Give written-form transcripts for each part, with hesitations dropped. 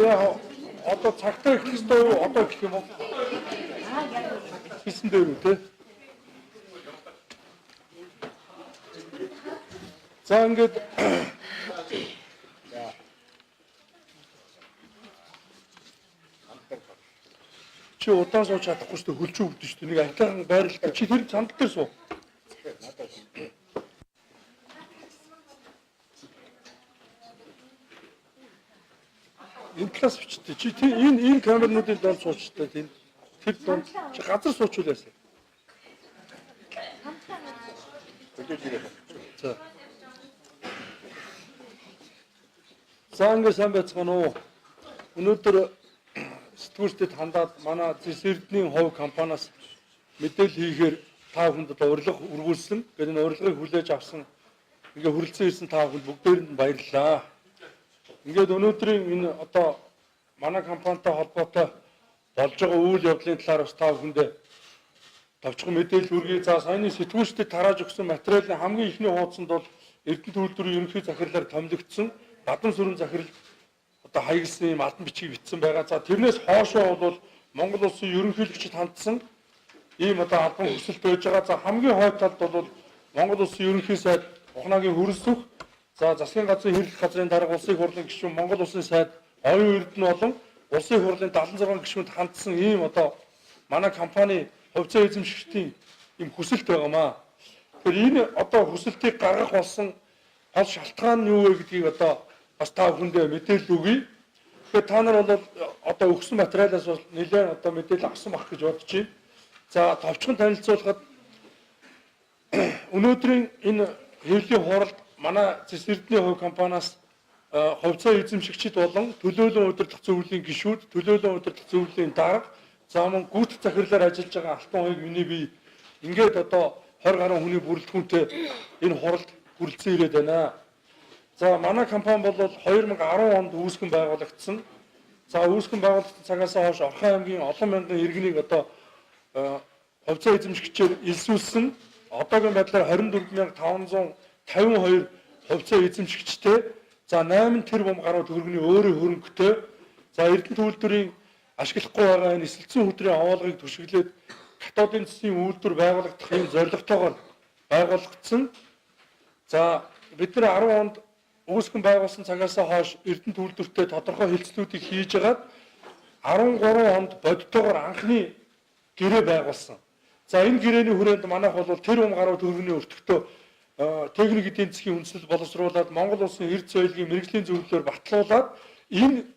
яа одоо цагтаа их хэвээр үү одоо гэх юм уу? Хийсэн дээр үү те. За ингээд чи удаан сууж чадахгүй шүү дээ хөлжөө өвдөн шүү дээ. Нэг ахлаахан байрлал чи тэр сандал дээр суу. Энэ класс бичтэй. Чи энэ камернуудын донд суучтай тийм. Тэр донд чи газар суучулаасаа. За. Санга сайн байцгаана уу? Өнөөдөр сэтгүүлчдэд хандаад манай Зэс Эрдэнийн хувь компаниас мэдээлэл хийхээр та бүхэнд урилга өргүүлсэн. Тэгээд энэ урилгыг хүлээж авсан ингээ хүрэлцэн ирсэн та бүхэнд бүгдээрэнд нь баярлалаа. Ингээд өнөөдрийн энэ одоо манай компанитай холбоотой болж байгаа үйл явдлын талаар бас та бүхэнд товчхон мэдээлэл хүргэе. За саяны сэтгүүлчдэд тарааж өгсөн материалын хамгийн ихний хуудсанд бол Эрдэнэ төлөвлөрийн ерөнхий захирлаар томилогдсон бадан сүрэн захирал одоо хаягдсан юм албан бичиг бичсэн байгаа. За тэрнээс хоошоо бол Монгол улсын ерөнхийлөгчд хандсан ийм одоо албан хүсэлт байж байгаа. За хамгийн хойд талд бол Монгол улсын ерөнхий сайд Ухнагийн хөрөлсөх, за засгийн газрын хэрэглэх газрын дарга улсын хурлын гишүүн Монгол улсын сайд Оюун Эрдэнэ болон улсын хурлын 76 гишүүнд хандсан ийм одоо манай компани хувьцаа эзэмшигчдийн ийм хүсэлт байгаамаа. Тэгэхээр энэ одоо хүсэлтийг гаргах болсон гол шалтгаан нь юу вэ гэдгийг одоо бас та бүхэндээ мэдээлэл өгье. Тэгэхээр та нар бол одоо өгсөн материалаас бол нэлээд одоо мэдээлэл авсан байх гэж бодож байна. За товчхон танилцуулахад өнөөдрийн энэ хэвлэлийн хуралд манай Зэс Эрдэнийн хувь компаниас хувьцаа эзэмшигчид болон төлөөлөн удирдах зөвлөлийн гишүүд, төлөөлөн удирдах зөвлөлийн дарга, за мөн гүйцэтгэх захирлаар ажиллаж байгаа алтан хоёрыг миний бие ингээд одоо 20 гаруй хүний бүрэлдэхүүнтэй энэ хуралд хүрэлцэн ирээд байна. За манай компани бол 2010 онд үүсгэн байгуулагдсан. За үүсгэн байгуулагдсан цагаас хойш Орхон аймгийн олон мянган иргэнийг одоо хувьцаа эзэмшигчээр илсүүлсэн. Одоогийн байдлаар 24552 хувьцаа эзэмшигчтэй. За 8 тэрбум гаруй төгрөгийн өөрийн хөрөнгөтэй. За Эрдэнэ төлөвлөрийн ашиглахгүй байгаа энэ эсэлцэн хөдрийн овоолгыг түшиглээд катодын цэсийн үйлдвэр байгуулагдах юм зорилготойгоор байгуулагдсан. За бид нар 10 онд үүсгэн байгуулсан цагаас хойш Эрдэнэ төлөвлөртөө тодорхой хэлцлүүдийг хийж агаад 13 онд бодитоогоор анхны гэрээ байгуулсан. За энэ гэрээний хүрээнд манайх бол тэрбум гаруй төгрөгийн өртөгтөө техник эдийн засгийн үндэслэл боловсруулад Монгол улсын эрд соёлын мэрэгжлийн зөвлөлөөр батлуулаад энэ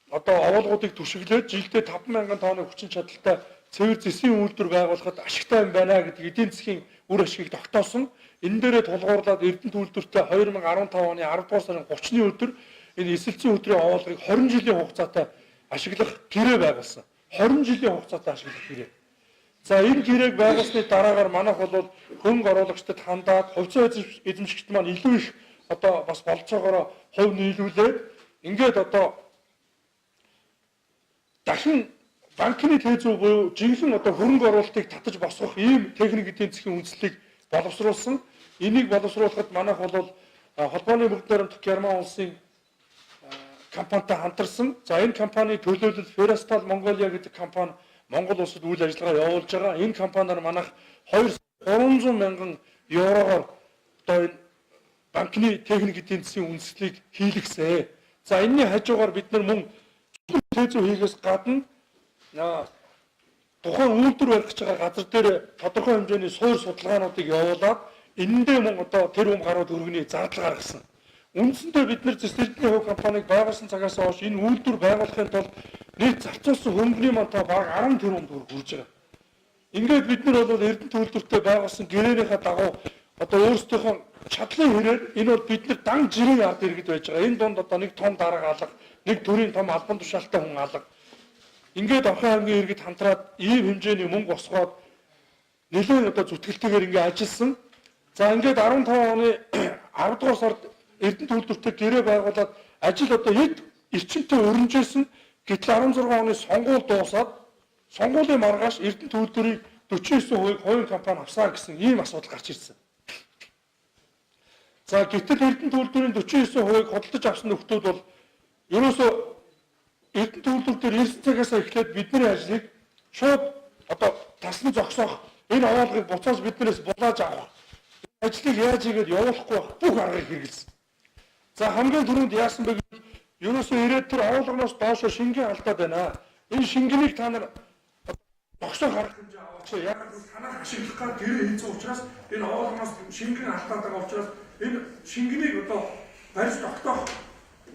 одоо овоолгуудыг түшиглээд жилдээ 50000 тонны хүчин чадалтай цэвэр зэсийн үйлдвэр байгуулахад ашигтай юм байна гэдэг эдийн засгийн үр ашигыг тогтоосон. Энэ дээрээ тулгуурлаад Эрдэнэ төлөвлөртөө 2015 оны 10 дугаар сарын 30-ны өдөр энэ эсэлцэн өдрийн овоолгыг 20 жилийн хугацаатай ашиглах гэрээ байгуулсан. 20 жилийн хугацаатай ашиглах гэрээ. За энэ гэрээг байгуулсны дараагаар манайх бол хөнгө оруулагчдад хандаад хувьцаа эзэмшигчд маань илүү их одоо бас болцоогоор хувь нийлүүлээд ингээд одоо дахин банкны тээзүү буюу жинхэнэ одоо хөрөнгө оруулалтыг татаж босгох ийм техник эдийн засгийн үндэслэлийг боловсруулсан. Энийг боловсруулахад манайх бол холбооны бүгд найрамдах Герман улсын компанитай хамтарсан. За энэ компани төлөөлөл Ferastal Mongolia гэдэг компани Монгол улсад үйл ажиллагаа явуулж байгаа. Энэ компаниар манайх 300 мянган еврогоор одоо энэ банкны техник эдийн засгийн үндэслэлийг хийлгэсэн. За энэний хажуугаар бид нар мөн тээзүү хийхээс гадна тухайн үйлдвэр барих гэж байгаа газар дээр тодорхой хэмжээний суур судалгаануудыг явуулаад энэндээ мөн одоо тэрбум гаруй төгрөгийн зардал гаргасан. Үндсэндээ бид нар Зэс Эрдэнийн хувь компаниг байгуулсан цагаас хойш энэ үйлдвэр байгуулахын тулд нийт зарцуулсан хөнгөний мантаа бараг 10 тэрбум төгрөг хүрж байгаа. Ингээд бид нар бол Эрдэнэ төлөвлөртөө байгуулсан гэрээнийхээ дагуу одоо өөрсдийнхөө чадлын хэрээр энэ бол бид нар дан жирийн ард иргэд байж байгаа. Энэ донд одоо нэг том дарга алга, нэг төрийн том албан тушаалтай хүн алга. Ингээд Орхон аймгийн иргэд хамтраад ийм хэмжээний мөнгө босгоод нэлээд одоо зүтгэлтэйгээр ингээд ажилласан. За ингээд 15 оны 10 дугаар сард Эрдэнэ төлөвлөртөө гэрээ байгуулад ажил одоо хэд эрчимтэй өрнөжсэн. Гэтэл 16 оны сонгуул дуусаад сонгуулийн маргааш Эрдэнэ төлөвлөрийн 49% хувийн компани авсаа гэсэн ийм асуудал гарч ирсэн. За гэтэл Эрдэнэ төлөвлөрийн 49%-ийг худалдаж авсан нөхдүүд бол ерөөсөө Эрдэнэ төвлөрүүд дээр 9 цагаас эхлээд бидний ажлыг шууд одоо тасн зогсоох энэ оолгыг буцааж биднээс булааж авах ажлыг яаж игээд явуулахгүй бүх аргыг хэрэгэлсэн. За хамгийн түрүүнд яасан бэ гэвэл ерөөсөө ирээд тэр оолгоноос доошо шингэн алдаад байна. Энэ шингэнийг та нар зогсоох арга хэмжээ аваач. Яг л танах ашиглах гад гэрээ хийсэн учраас энэ оолгоноос шингэн алдаад байгаа учраас энэ шингэнийг одоо барьж тогтоох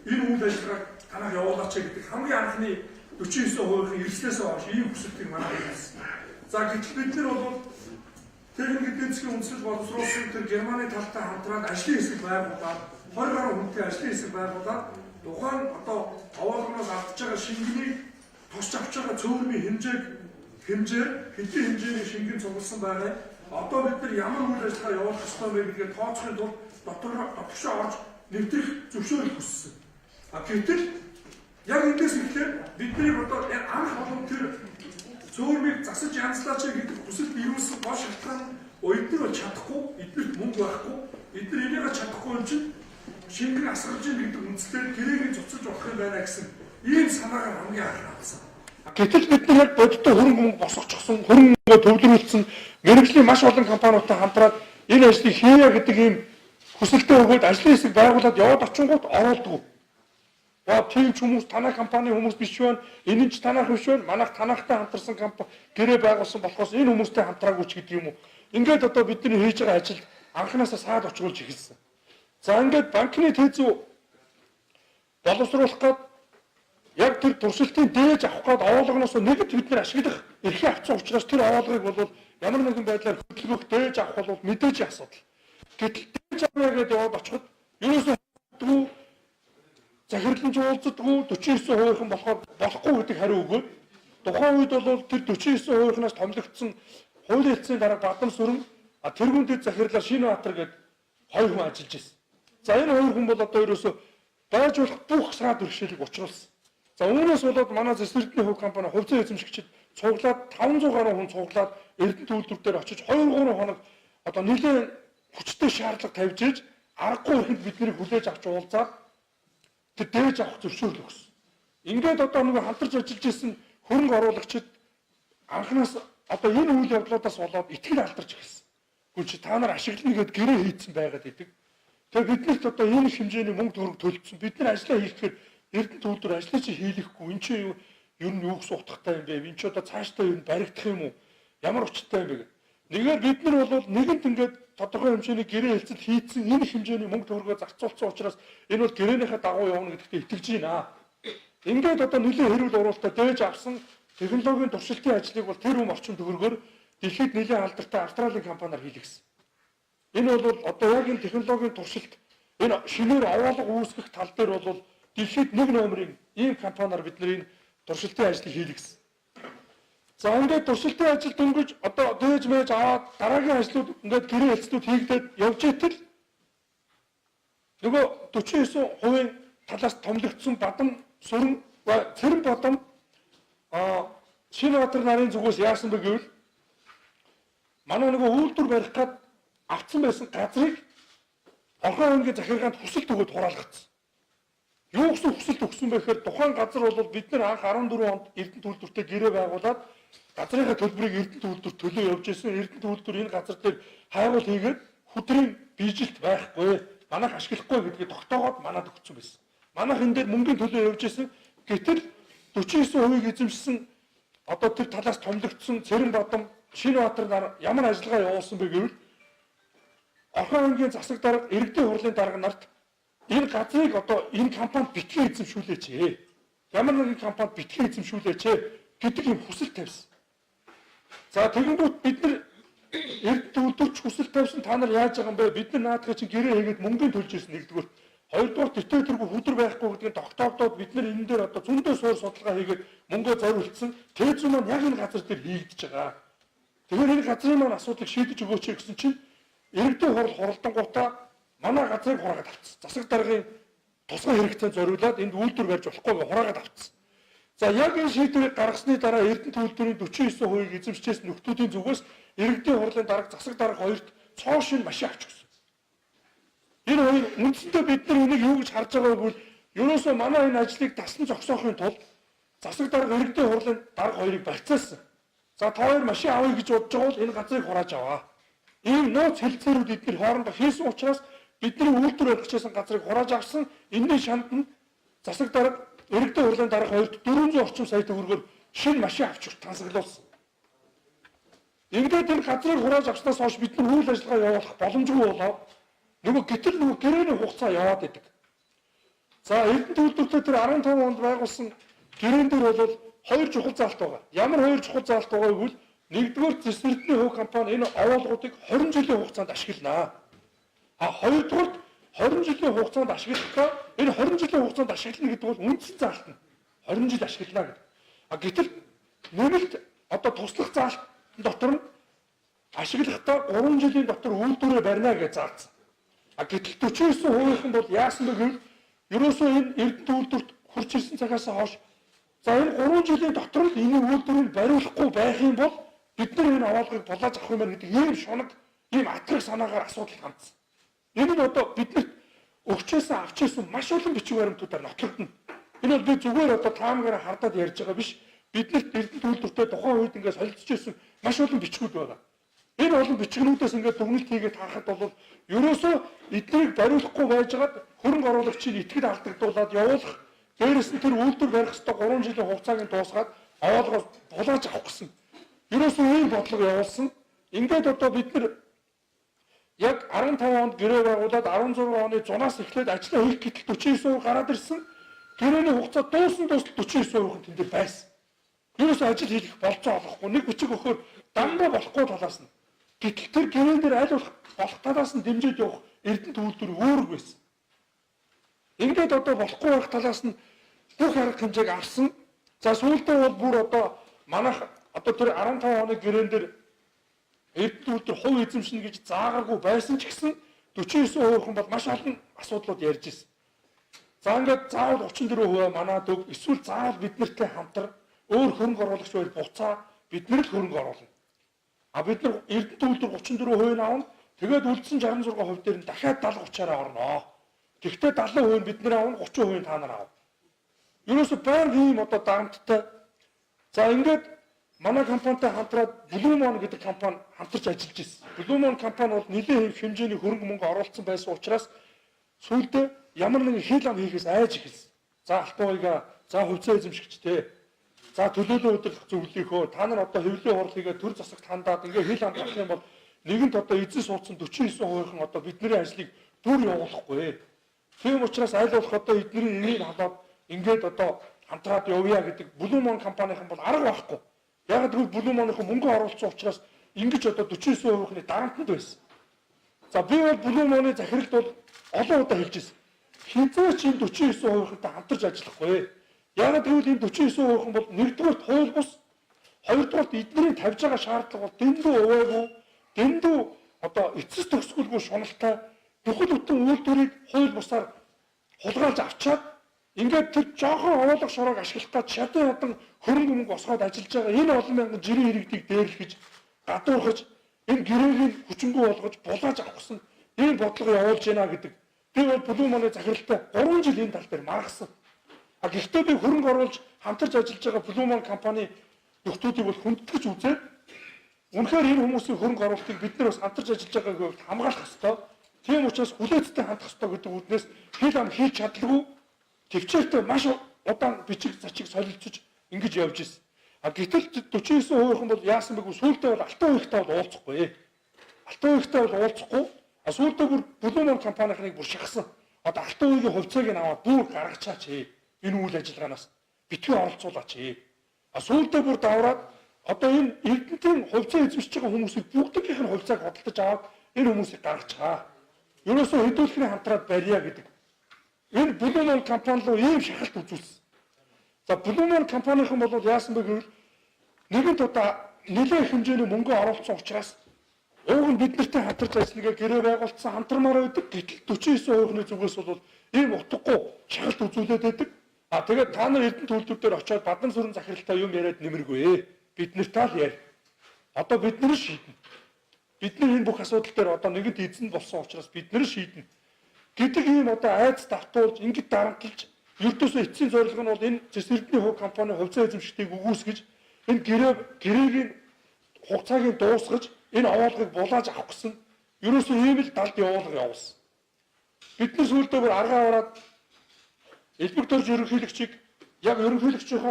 энэ үйл ажиллагааг танах явуулаач гэдэг хамгийн анхны 49%-ийн эрслээс хойш ийм хүсэлтийг манай хийсэн. За гэтэл бид нар бол техник эдийн засгийн үндэслэл боловсруулсан тэр Германы талтай хамтраад ажлын хэсэг байгуулаад 20 гаруй хүнтэй ажлын хэсэг байгуулаад тухайн одоо оолгоноос алдж байгаа шингэнийг тусч авч байгаа цөөрмийн хэмжээ хэдийн хэмжээний шингэн цугласан байгаа. Одоо бид нар ямар үйл ажиллагаа явуулах ёстой вэ гэдгээр тооцохын тулд дотоошоо орж нэвтрэх зөвшөөрөл хүссэн. Гэтэл яг эндээс эхлээд бидний одоо анх олон тэр цөөрмийг засаж янзлаач гэдэг хүсэлт биелүүлсэн гол шалтгаан эдгээр чадахгүй, эдгээрт мөнгө байхгүй, эдгээр энийг чадахгүй юм чинь шингэн асгарж ийн гэдэг үндслээр гэрээг цуцалж болох юм байна гэсэн ийм санаагаар хамгийн анх авсан. Гэтэл бид нар яг бодиттой хөрөнгө мөнгө босгочихсон, хөрөнгө төвлөрүүлсэн мэргэжлийн маш олон компаниудтай хамтраад энэ ажлыг хийя гэдэг ийм хүсэлтээ өгөөд ажлын хэсэг байгуулад яваад очингууд оролдгоо. Тийм ч хүмүүс танай компани хүмүүс биш байна. Энэ ч танах биш байна. Манайх танахтай хамтарсан компани гэрээ байгуулсан болохоос энэ хүмүүстэй хамтраагүй ч гэдэг юм уу. Ингээд одоо бидний хийж байгаа ажилд анханасаа саад очгуулж эхэлсэн. За ингээд банкны тээзүү боловсруулах гээд яг тэр туршилтын дээж авах гээд оолгоноос нэгд бид нар ашиглах эрхээ авсан учраас тэр оолгыг бол ямар нэгэн байдлаар хөдөлгөх дээж авах бол мэдээж асуудал. Гэтэл дээж авъя гэдээ яваад очиход ерөөсөө захирлан жуулцдаггүй 49%-ын болохоор болохгүй гэдэг хариу өгөөд тухайн үед бол тэр 49%-аас томлогдсон хуулийн хэлцээний дараа Бадам Сүрэн тэргүүн дэд захирлаар Шинбаатар гээд 2 хүн ажиллаж байсан. За энэ 2 хүн бол одоо ерөөсөө байж болох бүх саад бэрхшээлийг учруулсан. За үүнээс болоод манай Эрдэнэ хувь компани хувьцаа эзэмшигчид цуглаад 500 гаруй хүн цуглаад Эрдэнэ төвлөрд дээр очиж 2-3 хоног одоо нэлээд хүчтэй шаардлага тавьж иж аргагүй ихэнд биднийг хүлээж авч уулзаад тэр дээж авах зөвшөөрөл өгсөн. Ингээд одоо нэг хамтарч ажиллаж исэн хөрөнгө оруулагчид анханаас одоо энэ үйл явдлуудаас болоод итгэл алдарч эхэлсэн. Гүн чи та нар ашиглана гэд гэрээ хийцэн байгаад идэг. Тэгээ биднэрт одоо энэ хэмжээний мөнгө төгрөг төлөвлөсөн. Бид нар ажиллаа хийхээр Эрдэнэ төвлөр ажлаа чи хийлэхгүй. Энд чи ер нь юу гэсэн утгатай юм бэ? Энд чи одоо цаашдаа юу баригдах юм уу? Ямар учиртай юм бэ гэх. Нэгээр бид нар бол нэгэнт ингээд тодорхой хэмжээний гэрээ хэлцэл хийцэн энэ хэмжээний мөнгө төгрөгөө зарцуулсан учраас энэ бол гэрээнийхээ дагуу явна гэдэгт итгэж байна. Ингээд одоо нэлээд хэрүүл уралдаа дээж авсан технологийн туршилтын ажлыг бол тэр хүм орчин төгрөгөөр дэлхийд нэлээд алдартай Австралийн компаниар хийлгэсэн. Энэ бол одоо яг энэ технологийн туршилт энэ шинээр овоолго үүсгэх тал дээр бол дэлхийд нэг номерын ийм компаниар бидний туршилтын ажлыг хийлгэсэн. За ингээд туршилтын ажил дөнгөж одоо дээж мэж аваад дараагийн ажлууд ингээд гэрээ хэлцлүүд хийгдээд явж итэл нөгөө 49% талаас томлогдсон Бадам Сүрэн Цэрэн Бадам Шинбаатар нарын зүгээс яасан бэ гэвэл манай нөгөө үйлдвэр барих гад авцсан байсан газрыг орхон ангийн захиргаанд хүсэлт өгөөд хураалгацсан. Юу гэсэн хүсэлт өгсөн бэ гэхээр тухайн газар бол бид нар анх 14 онд Эрдэнэ төвлөртөө гэрээ байгуулад газрынхаа төлбөрийг Эрдэнэ төвлөрт төлөө явж ирсэн. Эрдэнэ төвлөр энэ газар дээр хайгуул хийгээд хөдрийн биежилт байхгүй, манайх ашиглахгүй гэдгийг тогтоогоод манад өгсөн байсан. Манайх энэ дээр мөнгөний төлөө явж ирсэн. Гэтэл 49% эзэмшсэн одоо тэр талаас томлогдсон Цэрэн Бадам Шинбаатар ямар ажиллагаа явуулсан бэ гэвэл орхон ангийн засаг дарга иргэдийн хурлын дарга нарт энэ газрыг одоо энэ компанид битгий эзэмшүүлээч. Ямар нэгэн компанид битгий эзэмшүүлээч гэдэг юм хүсэл тавьсан. За тэгэнгүүт бид нар Эрдэнэ төвлөрч хүсэл тавьсан та нар яаж байгаа юм бэ? Бид нар наадхыг чинь гэрээ хийгээд мөнгөний төлж ирсэн нэгдүгээр. Хоёрдугаар тэтгэл тэргүй хөдөр байхгүй гэдгийг тогтоогдоод бид нар энэ дээр одоо зөндөө суур судалгаа хийгээд мөнгөө зориулсан. Тээзүү маань яг энэ газар дээр хийгдэж байгаа. Тэгэхээр энэ газрын маань асуудлыг шийдэж өгөөч гэсэн чинь иргэдийн хурал хуралдангуудаа манай газрыг хураагаад авчихсан. Засаг даргын тусгай хэрэгцээ зориулаад энд үйлдвэр барьж болохгүй хураагаад авчихсан. За яг энэ шийдвэрийг гаргасны дараа Эрдэнэ төвлөрийн 49%-ийг эзэмшижээс нөхдүүдийн зүгээс иргэдийн хурлын дарга засаг дарга хоёрт цоо шин машин авч өгсөн. Энэ хоёр үндсэндээ бид нар энийг юу гэж харж байгаа вэ гэвэл ерөөсөө манай энэ ажлыг тасн зогсоохын тулд засаг дарга иргэдийн хурлын дарга хоёрыг барьцаасан. За та хоёр машин авъя гэж бодож байгаа бол энэ газрыг хурааж аваа. Ийм нууц хэлцээрүүд эдгээр хоорондоо хийсэн учраас бидний үйлдвэр барьчихсан газрыг хурааж авсан. Энэний шанд нь засаг дарга иргэдийн хурлын дарга хоёрт 400 орчим сая төгрөгөөр шинэ машин авчих тансаглуулсан. Ингээд энэ газрыг хурааж авснаас хойш бид нар үйл ажиллагаа явуулах боломжгүй болоо. Нөгөө гэтэл нөгөө гэрээний хугацаа яваад идэг. За Эрдэнэт үйлдвэртэй тэр 15 онд байгуулсан гэрээн дээр бол хоёр чухал заалт байгаа. Ямар хоёр чухал заалт байгаа гэвэл нэгдүгээр Зэс Эрдэнэ хөв компани энэ овоолгуудыг 20 жилийн хугацаанд ашигланаа. Хоёрдугаар 20 жилийн хугацаанд ашиглахдаа энэ 20 жилийн хугацаанд ашиглана гэдэг бол үндсэн заалт нь 20 жил ашиглана гэдэг. Гэтэл нэмэлт одоо туслах заалт дотор нь ашиглахдаа 3 жилийн дотор үйлдвэрээ барина гэж заалцсан. Гэтэл 49% нь бол яасан бэ гэвэл ерөөсөө энэ Эрдэнэт үйлдвэрт хурж ирсэн цагаас хойш за энэ 3 жилийн дотор л энэ үйлдвэрийг бариулахгүй байх юм бол бид нар энэ овоолгыг булааж авах юм гэдэг ийм шунаг, ийм атраг санаагаар асуудал хандсан. Энэ нь одоо биднэрт өгчээсэн авчээсэн маш олон бичиг баримтуудаар нотлогдно. Энэ бол би зүгээр одоо таамагаараа хардаад ярьж байгаа биш. Биднэрт Эрдэнэт үйлдвэртэй тухайн үед ингээд солилцчихсэн маш олон бичгүүд байгаа. Энэ олон бичгнүүдээс ингээд дүгнэлт хийгээд харахад бол ерөөсөө эднийг бариулахгүй байжгаад хөрөнгө оруулагчийг итгэл алдагдуулаад явуулах, дээрээс нь тэр үйлдвэр барих ёстой 3 жилийн хугацааг нь дуусгаад овоолгоос булааж авах гэсэн. Ерөөсөө ийм бодлого явуулсан. Ингээд одоо бид нар яг 15 онд гэрээ байгуулад 16 оны зунаас эхлээд ажлаа хийх гэтэл 49% гараад ирсэн. Гэрээний хугацаа дууссан 49% нь тэн дээр байсан. Ерөөсөө ажил хийх болцоо олохгүй. Нэг бичиг өгөхөөр дандаа болохгүй талаас нь. Гэтэл тэр гэрээн дээр аль болох талаас нь дэмжиж явах Эрдэнэт үйлдвэр өөрөг байсан. Ингээд одоо болохгүй байх талаас нь бүх арга хэмжээг авсан. За сүүлдээ бол бүр одоо манайх одоо тэр 15 оны гэрээн дээр Эрдэнэт үйлдвэр хувь эзэмшнэ гэж заагаагүй байсан ч гэсэн 49% хүн бол маш олон асуудлууд ярьж ирсэн. За ингээд заавал 34% манад өг эсвэл заавал биднэртэй хамтар өөр хөрөнгө оруулагч байл буцаа бид нар л хөрөнгө оруулна. Бид нар Эрдэнэт үйлдвэр 34% нь авна. Тэгээд үлдсэн 66% дээр нь дахиад 70-30-аараа орноо. Гэхдээ 70% нь бид нар авна, 30% нь та нар авна. Ерөөсө байнга ийм одоо даамттай. За ингээд манай компанитай хамтраад Blue Moon гэдэг компани хамтарч ажиллаж ирсэн. Blue Moon компани бол нэлээд хэмжээний хөрөнгө мөнгө оруулсан байсан учраас сүүлдээ ямар нэгэн хил ам хийхээс айж эхэлсэн. За алтан уяга, за хувьцаа эзэмшигчтэй. За төлөөлөл удирдах зөвлөлийнхөө та нар одоо хэвлэлийн хурлыгээ төр засагт хандаад ингээ хил ам гарах юм бол нэгэнт одоо эзэн суудсан 49% нь одоо бидний ажлыг бүр явуулахгүй. Тийм учраас аль болох одоо эдний энийг халаад ингээд одоо хамтраад явъя гэдэг Blue Moon компанийн бол арга байхгүй. Яг тэгвэл Blue Moon-ын мөнгө оруулсан учраас ингэж одоо 49%-ны дарамтанд байсан. За би бол Blue Moon-ы захиралд бол олон удаа хэлж ирсэн. Хинцээч энэ 49%-тай хамтарч ажиллахгүй. Яг тэгвэл энэ 49% бол нэгдүгээрт хууль бус, хоёрдугаарт эдний тавьж байгаа шаардлага бол дэндүү увайгүй, дэндүү одоо эцэс төгсгөлгүй шуналтай бүхэл бүтэн үйлдвэрийг хууль бусаар хулгайлж авчаад ингээд тэр жоохон овоолох шороог ашиглах гэж шатны ядан хөрөнгө мөнгө босгоод ажиллаж байгаа энэ олон мянган жирийн иргэдийг дээрлэхэж, гадуурхаж, энэ гэрээгийг хүчингү болгож булааж авахсан ийм бодлого явуулж байна гэдэг. Би бол Blue Moon-ы захиралтай 3 жил энэ тал дээр маргасан. Гэхдээ би хөрөнгө оруулж хамтарч ажиллаж байгаа Blue Moon компани нөхдүүдийг бол хүндэтгэж үзээд үнэхээр энэ хүмүүсийн хөрөнгө оруулалтыг бид нар бас хамтарч ажиллаж байгааг хамгаалах ёстой. Тийм учраас хүлээцтэй хандах ёстой гэдэг үднээс хил ам хийж чадлагүй төвчээртэй маш удаан бичиг зачиг солилцож ингэж явж ирсэн. Гэтэл 49% бол яасан бэ гэвэл сүүлдээ бол алтан уягтай бол уулзахгүй. Алтан уягтай бол уулзахгүй. Сүүлдээ бүр Blue Moon компанийнхныг бүр шахсан. Одоо алтан уягийн хувьцааг нь аваад бүр гаргачаач. Энэ үйл ажиллагаанаас битгий оролцуулаач. Сүүлдээ бүр давраад одоо энэ Эрдэнэтийн хувьцаа эзэмшиж байгаа хүмүүсийг бүгдийнх нь хувьцааг хөдөлж аваад энэ хүмүүсийг гаргачаа. Ерөөсөө хөдөлгөөний хамтраад барья гэдэг. Энэ Blue Moon компани руу ийм шахалт үзүүлсэн. За Blue Moon компанийн бол яасан бэ гэвэл нэгэнт одоо нэлээд хэмжээний мөнгө оруулсан учраас уг нь бид нартай хамтарч ажиллагаа гэрээ байгуулсан хамтармаар байдаг. Гэтэл 49%-ны зүгээс бол ийм утгагүй шахалт үзүүлээд байдаг. Тэгээд та нар Эрдэнэт үйлдвэр дээр очиод бадан сүрэн захиралтай юм яриад нэмэргүй. Бид нартай л яар. Одоо бид нар шийднэ. Бид нар энэ бүх асуудал дээр одоо нэгэнт эзэн болсон учраас бид нар шийднэ. Гэдэг ийм одоо айц давтуулж, ингэж дарамтлж ердөөсөө эцсийн зорилго нь бол энэ зэс эрдэнэ хувь компани хувьцаа эзэмшигчдийг үгүйсгэж энэ гэрээг хугацааг дуусгаж энэ овоолгыг булааж авах гэсэн ерөөсөө ийм л далд явуулга явуулсан. Бид нар сүүлдээ бүр аргаа ороод элбэг дорж ерөнхийлөгчийг яг ерөнхийлөгчийн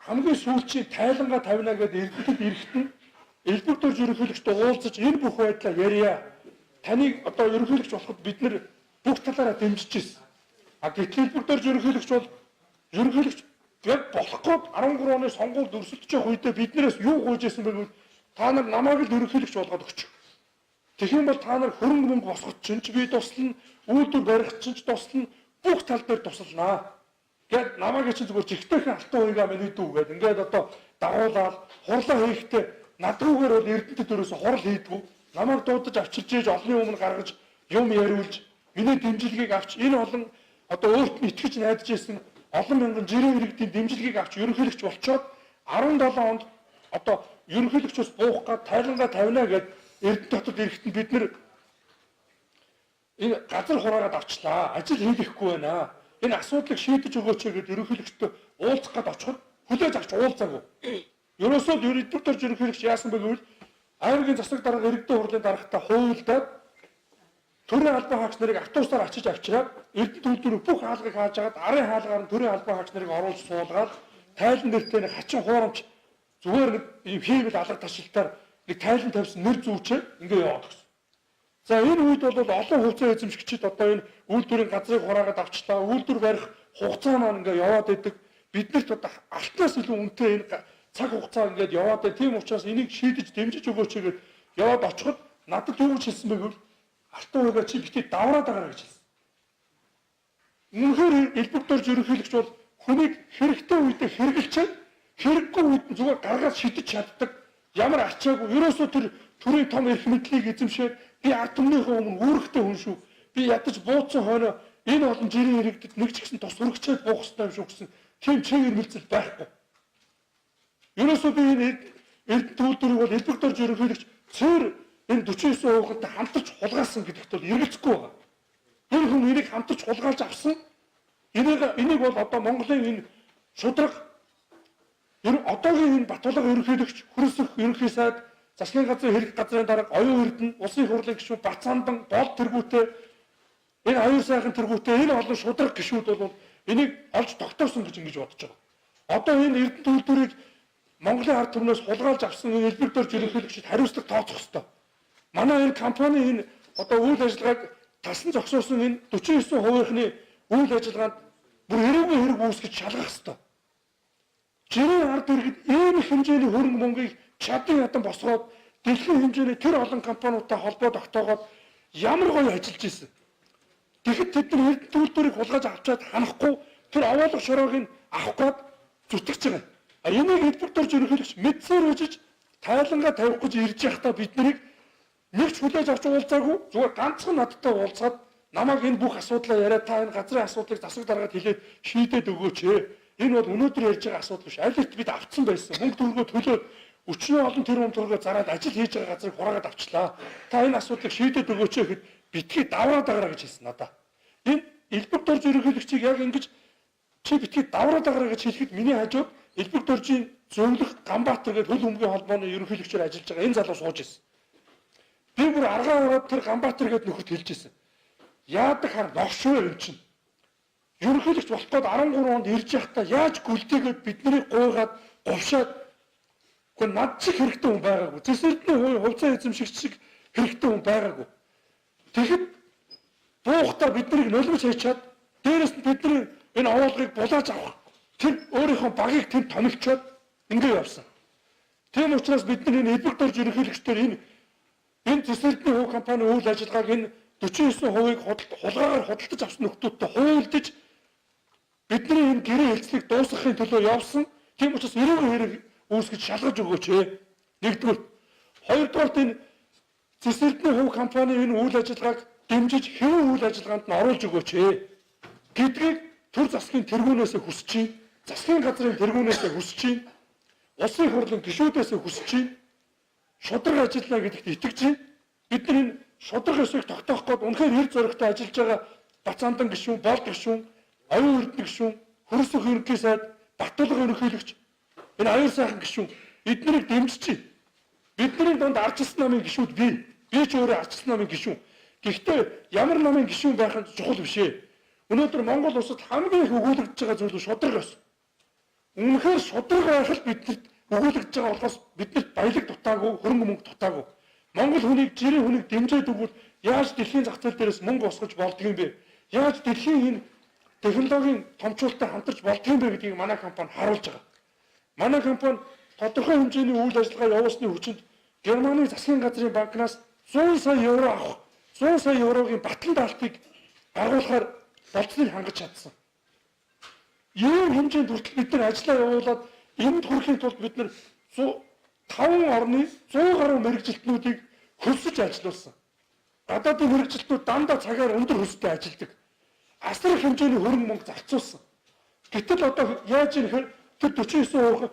хамгийн сүүлчийн тайлангаа тавина гэдэг эрдэнэтэд ирэхэд нь элбэг дорж ерөнхийлөгчтэй уулзаж энэ бүх байдлаа ярья. Таныг одоо ерөнхийлөгч болоход бид нар бүх талаараа дэмжиж ирсэн. А гэтэл элбэг дорж ерөнхийлөгч бол ерөнхийлөгч яг болохгүй 13 оны сонгуульд өрсөлдөж явах үедээ биднээс юу гуйж ирсэн бэ гэвэл та нар намайг л ерөнхийлөгч болгоод өгч. Тэгэх юм бол та нар хөрөнгө мөнгө босгох чинь ч би туслана, үйлдвэр барих чинь ч туслана, бүх тал дээр тусланаа. Гэт намайг чинь зүгээр жигтэйхэн алтан хувигаа миний дүү гэдэг. Ингээд одоо дагуулаад хурлаа хийхдээ надгүйгээр бол эрдэнэтэд өрөөсө хурал хийдгүү. Намайг дуудаж авчирч ээж олны өмнө гаргаж юм яриулж миний дэмжлэгийг авч энэ олон одоо өөрт нь итгэж найдаж ирсэн олон мянган жирийн иргэдийн дэмжлэгийг авч ерөнхийлөгч болчоод 17 онд одоо ерөнхийлөгчөөс буух гад тайлангаа тавина гэд Эрдэнэ хотод ирэхэд бид нэр энэ газар хураагаад авчлаа. Ажил хийхгүй байна. Энэ асуудлыг шийдэж өгөөч гэд ерөнхийлөгчтэй уулзах гээд очиход хүлээж авч уулзаагүй. Ерөөсөө Эрдэнэ дорж ерөнхийлөгч яасан бэ гэвэл аймгийн засаг дарга иргэдийн хурлын дарагтаа хуйлдаад төрийн албан хаагч нарыг автобусаар очиж авчираад Эрдэнэ төлөвлөрөг бүх хаалгыг хааж агаад арын хаалгаар нь төрийн албан хаагч нарыг оруулж суулгаад тайлан дээртэй нэг хачин хуурамч зүгээр нэг ийм хийвэл алга ташилтаар нэг тайлан тавьсан нэр зүүчээ ингээ яваад гисэн. За энэ үед бол олон хувьцаа эзэмшигчид одоо энэ үйлдвэрийн газрыг хураагаад авчлаа. Үйлдвэр барих хугацаа маань ингээ яваад идэг. Биднэрт одоо алтнаас илүү үнэтэй энэ цаг хугацаа ингээд яваад бай. Тийм учраас энийг шийдэж дэмжиж өгөөч гэгээд яваад очиход надад юу гэж хэлсэн бэ гэвэл алтан хувигаа чи битгий давраад байгаа гэж хэлсэн. Үнэхээр элбэг дорж ерөнхийлөгч бол хүнийг хэрэгтэй үедээ хэрэгэлчээд хэрэггүй үед нь зүгээр гаргаад шидэж чаддаг. Ямар ачаагүй ерөөсөө тэр төрийн том эрх мэдлийг эзэмшээд би ард түмнийхээ өмнө үүрэгтэй хүн шүү. Би ядаж бууцсан хойно энэ олон жирийн иргэдэд нэг ч гэсэн тус өргөчөөд буух хэрэгтэй юм шүү гэсэн тийм чигээр мэлцэл байхгүй. Ерөөсөө би энэ эрдэнэ төлөвлөрийг бол элбэг дорж ерөнхийлөгч цээр энэ 49%-тай хамтарч хулгайлсан гэдэгт бол эргэлзэхгүй байгаа. Тэр хүн энийг хамтарч хулгайлж авсан. Энийг бол одоо Монголын энэ шудраг одоогийн энэ Батулга ерөнхийлөгч, хөрөсөх ерөнхий сайд, засгийн газрын хэрэг газрын дарга, оюун эрдэнэ, улсын хурлын гишүүн, Бацаандан, Болд тэргүүтэй, энэ аюул сайхан тэргүүтэй энэ олон шудраг гишүүд бол энийг олж тогтоосон гэж ингэж бодож байгаа. Одоо энэ эрдэнэ төлөвлөрийг Монголын ард түмнээс хулгайлж авсан энэ элбэг дорж ерөнхийлөгчд хариуцлага тооцох ёстой. Манай энэ компани энэ одоо үйл ажиллагааг тасан зогсоосон энэ 49%-ны үйл ажиллагаанд бүр эрүүгийн хэрэг үүсгэж шалгах ёстой. Жирийн ард иргэд ийм хэмжээний хөрөнгө мөнгийг чадан ядан босгоод дэлхийн хэмжээний тэр олон компаниудтай холбоо тогтоогоод ямар гоё ажиллаж ирсэн. Тэгэхэд тэд нар эрдэнэ төлөвлөрийг хулгайж авчаад ханахгүй тэр овоолох шороог нь авах гээд зүтгэж байгаа. Энийг элбэг дорж ерөнхийлөгч мэдсээр үжиж тайлангаа тавих гэж ирж байхдаа бид нарыг нэг ч хүлээж авч уулзаагүй зүгээр ганцхан надтай уулзаад намайг энэ бүх асуудлаа яриа та энэ газрын асуудлыг засаг даргаад хэлээд шийдээд өгөөч. Энэ бол өнөөдөр ярьж байгаа асуудал биш. Аль хэдийн бид авцсан байсан. Мөнгө төгрөгөө төлөөд өчнөө олон тэрбум төгрөгөө зараад ажил хийж байгаа газрыг хураагаад авчлаа. Та энэ асуудлыг шийдээд өгөөч гэхэд битгий давраад байгаараа гэж хэлсэн надаа. Энэ элбэг дорж ерөнхийлөгчийг яг ингэж чи битгий давраад байгаараа гэж хэлэхэд миний хажууд элбэг доржийн зөвлөх Ганбаатар гэдэг хөл өмгийн холбооны ерөнхийлөгчөөр ажиллаж байгаа энэ залуу сууж ирсэн. Би бүр аргаа ороод тэр Ганбаатар гэдэг нөхөрт хэлж ирсэн. Яадаг хар новшгүй юм чинь. Ерөнхийлөгч болох гээд 13 онд ирж явахдаа яаж гүлдээгээд биднийг гуйгаад говшаад үгүй над шиг хэрэгтэй хүн байгаагүй. Зэс эрдэнэ хувьцаа эзэмшигч шиг хэрэгтэй хүн байгаагүй. Тэгэхэд буухтаа биднийг нулимж хийчаад дээрэс нь бидний энэ овоолгыг булааж авах тэр өөрийнхөө багийг тэр томилчоод ингэ явсан. Тийм учраас бид нар энэ элбэг дорж ерөнхийлөгчдөр энэ зэс эрдэнэ хувь компани үйл ажиллагааг энэ 49%-ийг хулгайгаар худалдаж авсан нөхдүүдтэй хуйлдаж бидний энэ гэрээ хэлцлийг дуусгахын төлөө явсан. Тийм учраас эрүүгийн хэрэг үүсгэж шалгаж өгөөч. Нэгдүгээр. Хоёрдугаар энэ зэс эрдэнэ хувь компани энэ үйл ажиллагааг дэмжиж хэвэн үйл ажиллагаанд нь оруулж өгөөч гэдгийг төр засгийн тэргүүнээс хүсэж чинь, засгийн газрын тэргүүнээс хүсэж чинь, улсын хурлын гишүүдээс хүсэж чинь, шудраг ажиллана гэдэгт итгэж чинь. Бид нар энэ шудраг ёсыг тогтоох гээд үнэхээр хэр зоригтой ажиллаж байгаа Бацаандан гишүүн, Болд гишүүн, оюун эрдэнэ гишүүн, Хөрсөх ерөнхий сайд, Батулга ерөнхийлөгч, энэ аюул сайхан гишүүн эднийг дэмжиж. Бидний донд ардчилсан намын гишүүд би ч өөрөө ардчилсан намын гишүүн. Гэхдээ ямар намын гишүүн байх нь чухал биш ээ. Өнөөдөр Монгол улсад хамгийн их өгүүлэгдэж байгаа зүйл шударга ус. Үнэхээр шударга байхад биднэрт өгүүлэгдэж байгаа болохоос биднэрт баялаг дутаагүй, хөрөнгө мөнгө дутаагүй. Монгол хүнийг, жирийн хүнийг дэмжиж өгвөл яаж дэлхийн зах зээл дээрээс мөнгө усгаж болдго юм бэ? Яаж дэлхийн энэ технологийн томчуулалтад хамтарч болдго юм бэ гэдгийг манай компани харуулж байгаа. Манай компани тодорхой хэмжээний үйл ажиллагаа явуулсны хүчинд Германы засгийн газрын банкнаас 100 сая евро авах, 100 сая еврогийн батлан даалтыг агуулгаар болцныг хангаж чадсан. Ийм хэмжээнд хүртэл бид нар ажиллаа явуулаад энд хүрэхийн тулд бид нар 5 орны 100 гаруй мэрэгжилтнүүдийг хөлсөж ажилуулсан. Гадаадын мэрэгжилтнүүд дандаа цагаар өндөр хөстэй ажилдаг. Асар их хэмжээний хөрөнгө мөнгө зарцуулсан. Гэтэл одоо яаж ийм тэр 49% хөөг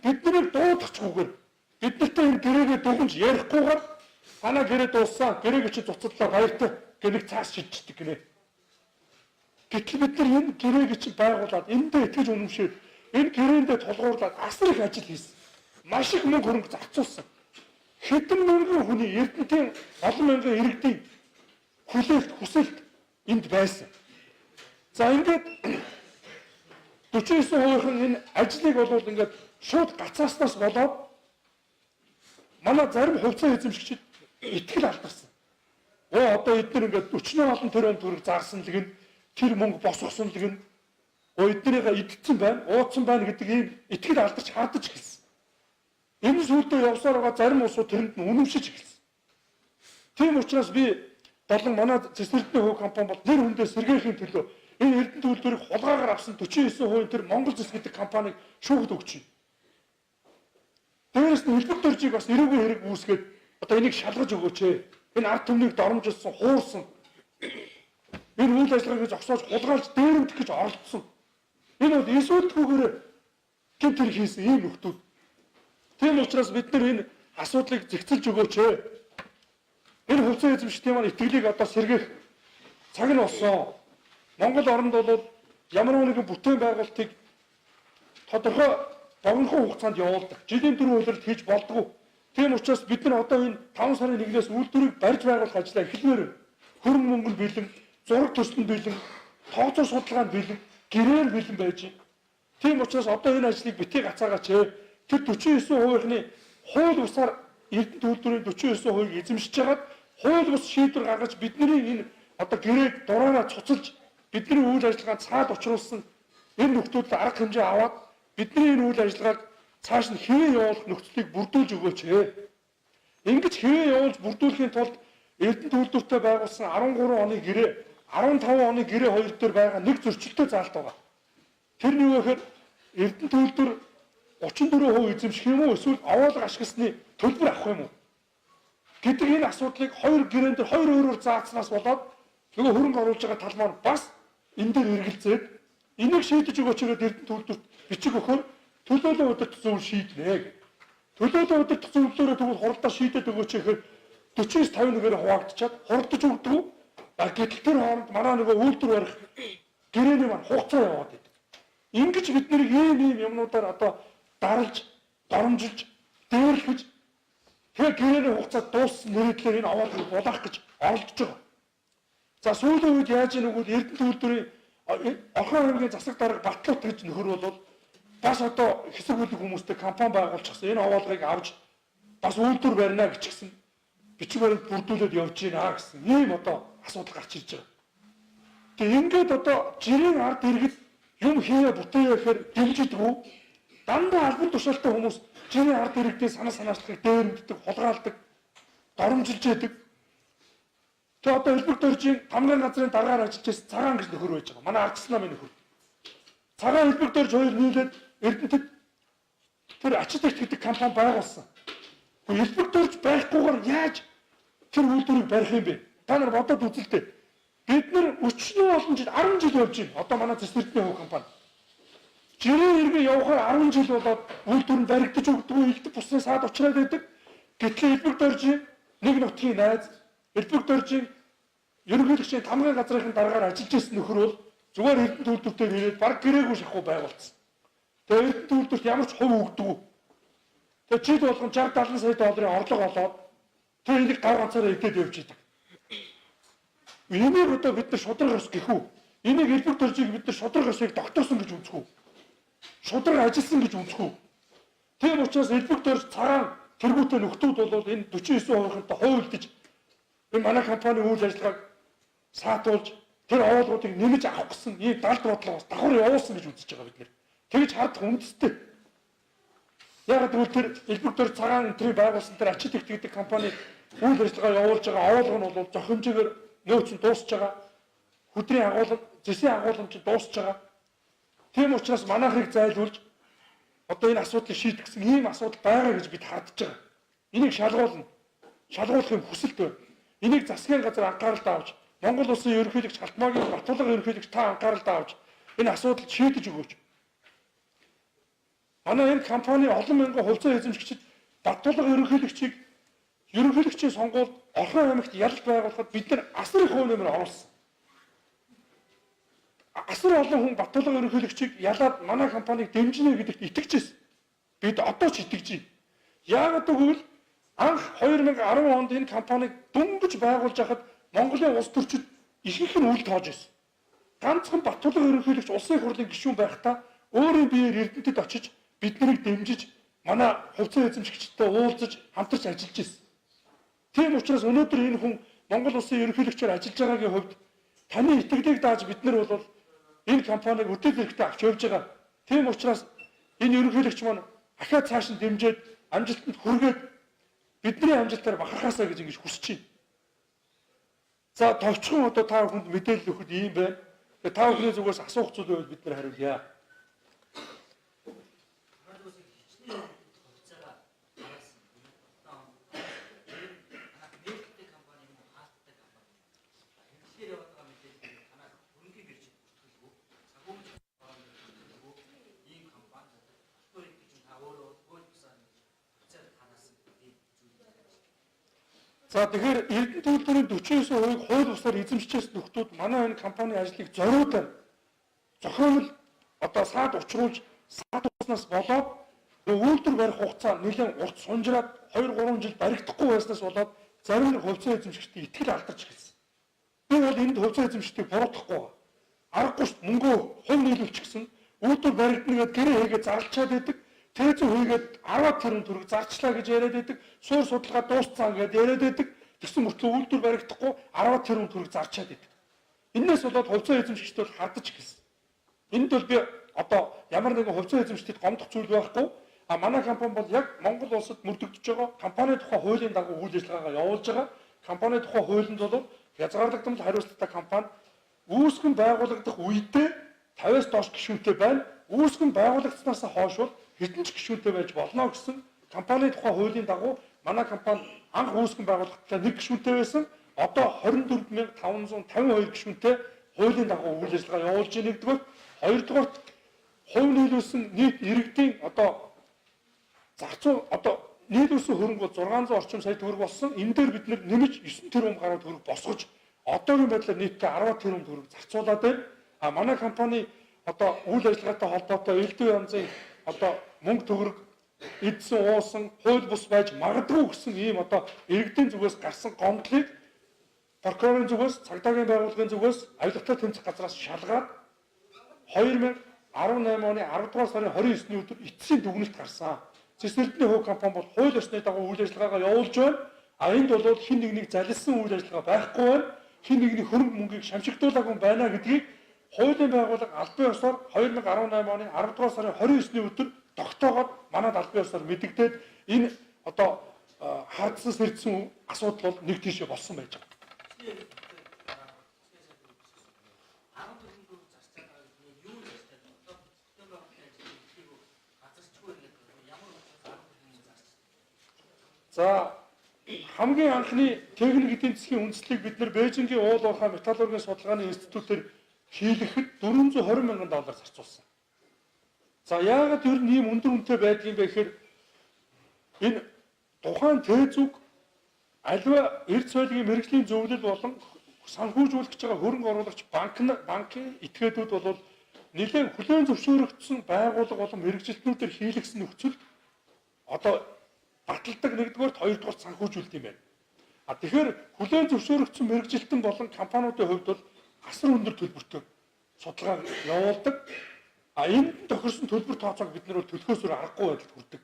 биднийг дуудахчгүйгээр бид нартай энэ гэрээгээ дүгнж ярихгүйгээр манай гэрээ дууссан, гэрээг чи цуцлаа баяртай гэнэг цаас шидчихдэг гинэ. Гэтэл бид нар энэ гэрээг чи байгуулад эндээ итгэж үнэмшээд энэ гэрээндээ тулгуурлаад асар их ажил хийсэн. Маш их мөнгө хөрөнгө зарцуулсан. Хэдэн мянган хүний Эрдэнэтийн олон мянган иргэдийн хүсэлт энд байсан. За ингээд 49%-ын энэ ажлыг болвол ингээд шууд гацааснаас болоод манай зарим хувьцаа эзэмшигчид итгэл алдарсан. Одоо эдгээр ингээд 40 олон тэрбум төгрөг зарсан л гин тэр мөнгө босгосон л гин эднэрийг идсэн байна, уудсан байна гэдэг ийм итгэл алдарч хардаж эхэлсэн. Энэ сүлдээ явсаар байгаа зарим улсууд тэрэнд нь үнэмшиж эхэлсэн. Тийм учраас би болон манай Цэцэрлэгний хувь компани бол нэр хүндээ сэргээхийн төлөө энэ Эрдэнэт үйлдвэрийг хулгайгаар авсан 49% тэр Монгол Зэс гэдэг компаниг шүүхд өгч байна. Дээрээс нь хэлбэр дөржийг бас эрүүгийн хэрэг үүсгээд одоо энийг шалгаж өгөөч ээ. Энэ ард түмнийг доромжилсан, хуурсан. Энэ үйл ажиллагааг зогсоож хулгайлж дээрэмдэх гэж оролдсон. Энэ бол эсвэлтгүйгээр гэмт хэрэг хийсэн ийм нөхдүүд. Тийм учраас бид нар энэ асуудлыг зэгцэлж өгөөч ээ. Энэ хувьцаа эзэмшигчдийн маань итгэлийг одоо сэргээх цаг нь болсон. Монгол оронд бол ямар нэгэн бүтээн байгуулалтыг тодорхой богинохон хугацаанд явуулдаг. Жилийн дөрөв үйлрэлт хийж болдгоо. Тийм учраас бид нар одоо энэ 5 сарын 1-ээс үйлдвэрийг барьж байгуулах ажлаа эхлэмээр хөрөнгө мөнгөнд бэлэн, зураг төсөлд бэлэн, тооцоо судалгаанд бэлэн, гэрээр бэлэн байж байна. Тийм учраас одоо энэ ажлыг битгий гацаагаач ээ. Тэр 49%-ны хууль бусаар Эрдэнэт үйлдвэрийн 49%-ийг эзэмшиж хагаад хууль бус шийдвэр гаргаж бидний энэ одоо гэрээг дураараа цуцалж бидний үйл ажиллагаанд цаад учруулсан энэ нөхдүүд арга хэмжээ аваад бидний энэ үйл ажиллагааг цааш нь хэвээ явуулах нөхцөлийг бүрдүүлж өгөөч ээ. Ингэж хэвээ явуулж бүрдүүлэхийн тулд Эрдэнэт үйлдвэртэй байгуулсан 13 оны гэрээ, 15 оны гэрээ хоёр дээр байгаа нэг зөрчилтэй заалт байгаа. Тэр нь юу гэхээр Эрдэнэт үйлдвэр 34% эзэмших юм уу эсвэл овоолго ашигласны төлбөр авах юм уу гэдэг энэ асуудлыг хоёр гэрээн дээр хоёр өөрөөр заацнаас болоод нөгөө хөрөнгө оруулж байгаа тал маань бас энэ дээр эргэлзээд энийг шийдэж өгөөч гэдэг Эрдэнэт үйлдвэрт бичиг өгөхөөр төлөөлөл удирдах зөвлөл шийднэ гэх. Төлөөлөл удирдах зөвлөлөөрөө тэгвэл хуралдаа шийдэж өгөөч гэхээр 49-51-ээр хуваагдчихад хурдж өгдөг. Гэтэл тэр хооронд манай нөгөө үйлдвэр барих гэрээний маань хугацаа яваад байдаг. Ингэж бид нэр ийм юмнуудаар одоо даралж, доромжилж, дээрлэж тэр гэрээний хугацаа дууссан нэрээр энэ овоолгыг булаах гэж оролдож байгаа. За сүүлийн үед яаж ийм үгүүд Эрдэнэт үйлдвэрийн Орхон аймгийн засаг дарга Батлуут гэж нөхөр бол бас одоо хэсэг бүлэг хүмүүстэй компани байгуулчихсан. Энэ овоолгыг авч бас үйлдвэр барина гэчихсэн. Бичиг баримт бүрдүүлээд явж гинэ гэсэн. Ийм одоо асуудал гарч ирж байгаа. Тэгээ ингээд одоо жирийн ард иргэд юм хийе бүтээе гэхээр дэмжидэггүй. Дандаа албан тушаалтай хүмүүс жирийн ард иргэдээ санаачлахыг дээрэмддэг, хулгайлдаг, доромжилж яадаг. Тэгээ одоо элбэг дөржийн тамгын газрын дараагаар ажиллаж байсан цагаан гэж нөхөр байж байгаа. Манай ардчилсан намын нөхөр. Цагаан элбэг дөрж хоёр нийлээд Эрдэнэтэд тэр ачитагт гэдэг компани байгуулсан. Элбэг дөрж байхгүйгээр яаж тэр үйлдвэрийг барих юм бэ? Та нар бодоод үзэлтэй. Бид нар өчнөө олон жил 10 жил явж байна. Одоо манай Цэцэрлэгний хувь компани. Жирийн иргэн явахаар 10 жил болоод үйлдвэр нь баригдаж өгдөггүй, ихтэй бусны саад учраад байдаг. Гэтэл элбэг дөржийн нэг нутгийн найз, элбэг дөржийн ерөнхийлөгчийн тамгын газрын дараагаар ажиллаж байсан нөхөр бол Зүгээр Эрдэнэ үйлдвэртээр ирээд баг гэрээгүй шахуу байгуулсан. Тэгээ Эрдэнэ үйлдвэрт ямар ч хувь өгдөггүй. Тэгээ жил болгон 60-70 сая долларын орлого олоод тэр энийг гар ганцаараа идээд явж идэг. Энийг одоо бид нар шудраг ёс гэх үү? Энийг элбэг төржийг бид нар шудраг ёсыг тогтоосон гэж үзэх үү? Шудраг ажилласан гэж үзэх үү? Тийм учраас элбэг төрж цагаан тэргүүтэй нөхдүүд бол энэ 49%-ынтай хуулдаж энэ манай компани үйл ажиллагааг саатуулж тэр оолгуудыг нэмэж авах гэсэн ийм далд бодлого бас давхар явуулсан гэж үзэж байгаа бид нэр. Тэгж хардах үндэстэй. Яг тэгвэл тэр элбэг төрж цагаан энтрийг байгуулсан тэр ачид ихт гэдэг компани үйл ажиллагаа явуулж байгаа оолго нь бол зохимжоор нөөц нь дуусч байгаа. Хөдрийн агуулга, зэсийн агуулмж дуусч байгаа. Тийм учраас манайхыг зайлуулж одоо энэ асуудлыг шийдэх гэсэн ийм асуудал байгаа гэж бид хардж байгаа. Энийг шалгуулна. Шалгуулахын хүсэлт байна. Энийг засгийн газар анхааралд авч, Монгол улсын ерөнхийлөгч Халтмаагийн Батулга ерөнхийлөгч та анхааралд авч энэ асуудалд шийдэж өгөөч. Манай энэ компани олон мянган хувьцаа эзэмшигчид Батулга ерөнхийлөгчийн сонгуульд Орхон аймагт ялал байгуулахад бид нар асар их хувь нэмэр оруулсан. Асар олон хүн Батулга ерөнхийлөгчийг ялаад манай компанийг дэмжинэ гэдэгт итгэж байсан. Бид одоо ч итгэж байна. Яагаад гэвэл анх 2010 онд энэ компанийг дөнгөж байгуулж байхад Монголын улс төрчид ихэнх нь үл тоож байсан. Ганцхан Батулга ерөнхийлөгч улсын хурлын гишүүн байхдаа өөрийн биеэр Эрдэнэтэд очиж биднийг дэмжиж манай хувьцаа эзэмшигчдтэй уулзаж хамтарч ажиллаж байсан. Тийм учраас өнөөдөр энэ хүн Монгол улсын ерөнхийлөгчөөр ажиллаж байгаагийн хувьд таны итгэлийг дааж бид нар бол энэ компанийг өдөрт хэрэгтэй авч явж байгаа. Тийм учраас энэ ерөнхийлөгч маань ахаа цааш нь дэмжиж амжилтанд хүргээд бидний амжилтаар бахархаасаа гэж ингэж хүсэж байна. За товчхон одоо та бүхэнд мэдээлэл өгөхөд ийм байна. Тэгээ та бүхний зүгээс асуух зүйл байвал бид нар хариулъя. За тэгэхээр Эрдэнэ үйлдвэрийн 49%-ийг хууль бусаар эзэмшижсэн нөхдүүд манай энэ компани ажлыг зориулаад зохиомл одоо саад учруулж саад уснаас болоод үйлдвэр барих хугацаа нэлээд урт сунжраад 2-3 жил баригдахгүй байснаас болоод зарим нэг хувьцаа эзэмшигчдийн итгэл алдарч гэлсэн. Би бол энд хувьцаа эзэмшигчдийг буруутгахгүй байна. Аргагүй ш мөнгөө хувь нийлүүлчих гэсэн үйлдвэр баригдана гэдээ гэрээ хийгээд зарлчаад байдаг. Тээзэн хийгээд 10 тэрбум төгрөг зарчлаа гэж яриад байдаг. Суур судалгаа дуусцсан гэдээ яриад байдаг. Тэгсэн мөртлөө үйлдвэр баригдахгүй 10 тэрбум төгрөг зарчаад байдаг. Энээс болоод хувьцаа эзэмшигчдүүд хардаж гэлсэн. Энд бол би одоо ямар нэгэн хувьцаа эзэмшигчдэд гомдох зүйл байхгүй. А манай компани бол яг Монгол улсад мөрдөгдөж байгаа компани тухай хуулийн дагуу үйл ажиллагаагаа явуулж байгаа. Компани тухай хуулинд бол хязгаарлагдмал хариуцлагатай компани үүсгэн байгуулагдах үедээ 50-аас доош гишүүнтэй байна. Үүсгэн байгуулагдсанаас хойш бол хэдэн ч гишүүнтэй байж болно гэсэн компани тухай хуулийн дагуу манай компани анх үүсгэн байгуулахдаа 1 гишүүнтэй байсан. Одоо 24552 гишүүнтэй хуулийн дагуу үйл ажиллагаа явуулж байгаа нэгдүгээр. Хоёрдугаарт хувь нийлүүлсэн нийт иргэдийн одоо зарцуу одоо нийлүүлсэн хөрөнгө бол 600 орчим сая төгрөг болсон. Энэ дээр бид нэмж 9 тэрбум гаруй төгрөг босгож одоогийн байдлаар нийтдээ 10 тэрбум төгрөг зарцуулаад байна. А манай компани одоо үйл ажиллагаатай холбоотой элдв янзын одоо мөнгө төгрөг эдсэн уусан хууль бус байж магадгүй гэсэн ийм одоо иргэдийн зүгээс гарсан гомдлыг прокурорын зүгээс цагдаагийн байгууллагын зүгээс авилгатай тэмцэх газраас шалгаад 2018 оны 10 дугаар сарын 29-ний өдөр эцсийн дүгнэлт гарсан. Цэцэрлэдний хөв компани бол хууль ёсны дагуу үйл ажиллагаагаа явуулж байна. А энд бол хин нэгнийг залилсан үйл ажиллагаа байхгүй байна. Хин нэгний хөрөнгө мөнгийг шамшигдуулаагүй байна гэдгийг хуулийн байгууллага албан ёсоор 2018 оны 10 дугаар сарын 29-ний өдөр тогтоогоод манайд албан ёсоор мэдэгдээд энэ одоо хардсан сэрдсэн асуудал бол нэг тийшээ болсон байж байгаа. За хамгийн анхны техник эдийн засгийн үндэслэлийг бид нар Бээжингийн уул уурхай металлургийн судалгааны институтээр хийлгэхэд $420 мянган зарцуулсан. За яагаад ер нь ийм өндөр үнэтэй байдгийг бэ гэхээр энэ тухайн тээзүг аливаа эрдэс соёлын мэрэгжлийн зөвлөл болон санхүүжүүлэх гэж байгаа хөрөнгө оруулагч банкын этгээдүүд бол нэлээд хүлээн зөвшөөрөгдсөн байгууллага болон мэрэгжилтнүүдээр хийлгэсэн нөхцөлд одоо баталдаг нэгдүгээр хоёрдугаар санхүүжүүлэлт юм байна. Тэгэхээр хүлээн зөвшөөрөгдсөн мэрэгжилтэн болон компаниудын хувьд бол асар өндөр төлбөртэй судалгаа явуулдаг. Энэ тохирсон төлбөр тооцоог бид нэр төлөхөөс аргагүй байдалд хүрдэг.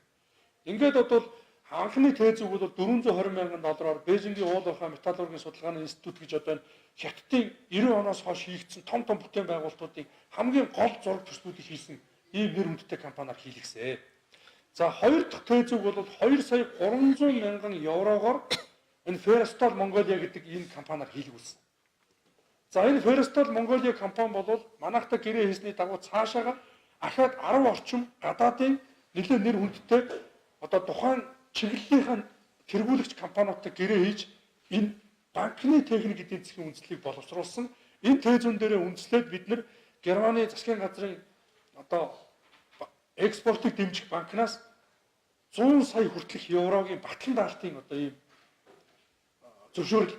Ингээд бол анхны тээзүүг бол 420 мянган доллараар Бээжингийн уул уурхай металлургийн судалгааны институт гэж одоо Хятадын 90 оноос хойш хийгдсэн том бүтээн байгуулалтуудын хамгийн гол зураг төслүүдийг хийсэн ийм нэр хүндтэй компаниар хийлгэсэн. За хоёр дахь тээзүүг бол 2 сая 300 мянган еврогоор энэ Ferrostall Mongolia гэдэг энэ компаниар хийлгүүлсэн. За энэ Ferrostall Mongolia компани бол манайхтай гэрээ хийсний дагуу цаашаага ахаад 10 орчим гадаадын нэлээд нэр хүндтэй одоо тухайн чиглэлийнхаа тэргүүлэгч компаниудтай гэрээ хийж энэ банкны техник эдийн засгийн үндэслэлийг боловсруулсан. Энэ тээзүүн дээрээ үндэслээд бид нар Германы засгийн газрын одоо экспортыг дэмжих банкнаас 100 сая хүртэлх еврогийн батлан даалтын одоо ийм зөвшөөрөл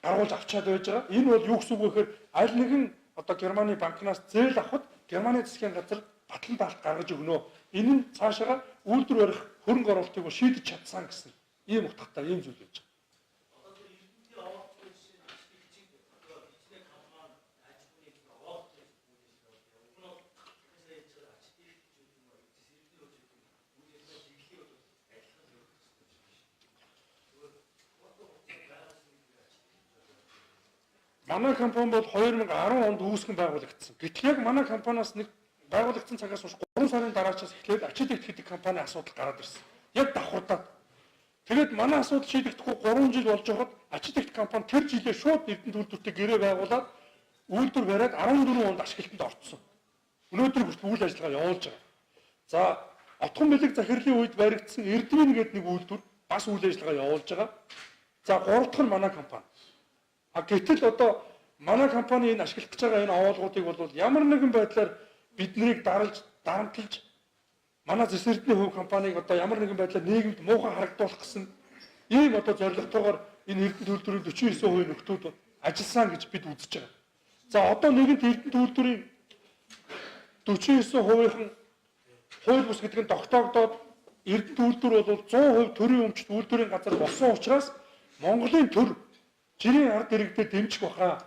гаргуулж авчаад байж байгаа. Энэ бол юу гэсэн үг вэ гэхээр аль нэгэн одоо Германы банкнаас зээл авахд Германы засгийн газар батлан даалт гаргаж өгнө. Энэ нь цаашаа үйлдвэр барих хөрөнгө оруулалтыг шийдэж чадсан гэсэн ийм утгатай ийм зүйл байж байгаа. Манай компани бол 2010 онд үүсгэн байгуулагдсан. Гэтэл яг манай компаниас нэг байгуулагдсан цагаас хойш 3 сарын дараачаас эхлээд ачид итгэдэг компани асуудал гараад ирсэн. Яг давхурдаад. Тэгээд манай асуудал шийдэгдэхгүй 3 жил болж байхад ачид итгэх компани тэр жилээ шууд Эрдэнэт үйлдвэртэй гэрээ байгуулад үйлдвэр бариад 14 онд ашиглалтанд орсон. Өнөөдөр хүртэл үйл ажиллагаа явуулж байгаа. За, отхон бэлэг захирлын үед баригдсан Эрдэнэ гэдэг нэг үйлдвэр бас үйл ажиллагаа явуулж байгаа. За, 3 дахь нь манай компани. Гэтэл одоо манай компани энэ ашиглах гэж байгаа энэ овоолгуудыг бол ямар нэгэн байдлаар биднийг дарамтлж манай Зэсэрдний хувь компаниг одоо ямар нэгэн байдлаар нийгэмд муухай харагдуулах гэсэн ийм одоо зорилготойгоор энэ Эрдэнэт үйлдвэрийн 49% нөхдүүд ажилласан гэж бид үзэж байгаа. За одоо нэгэнт Эрдэнэт үйлдвэрийн 49%-ийн хууль бус гэдэг нь тогтоогдоод Эрдэнэт үйлдвэр бол 100% төрийн өмчт үйлдвэрийн газар болсон учраас Монголын төр жирийн ард иргэдэд дэмжих баха.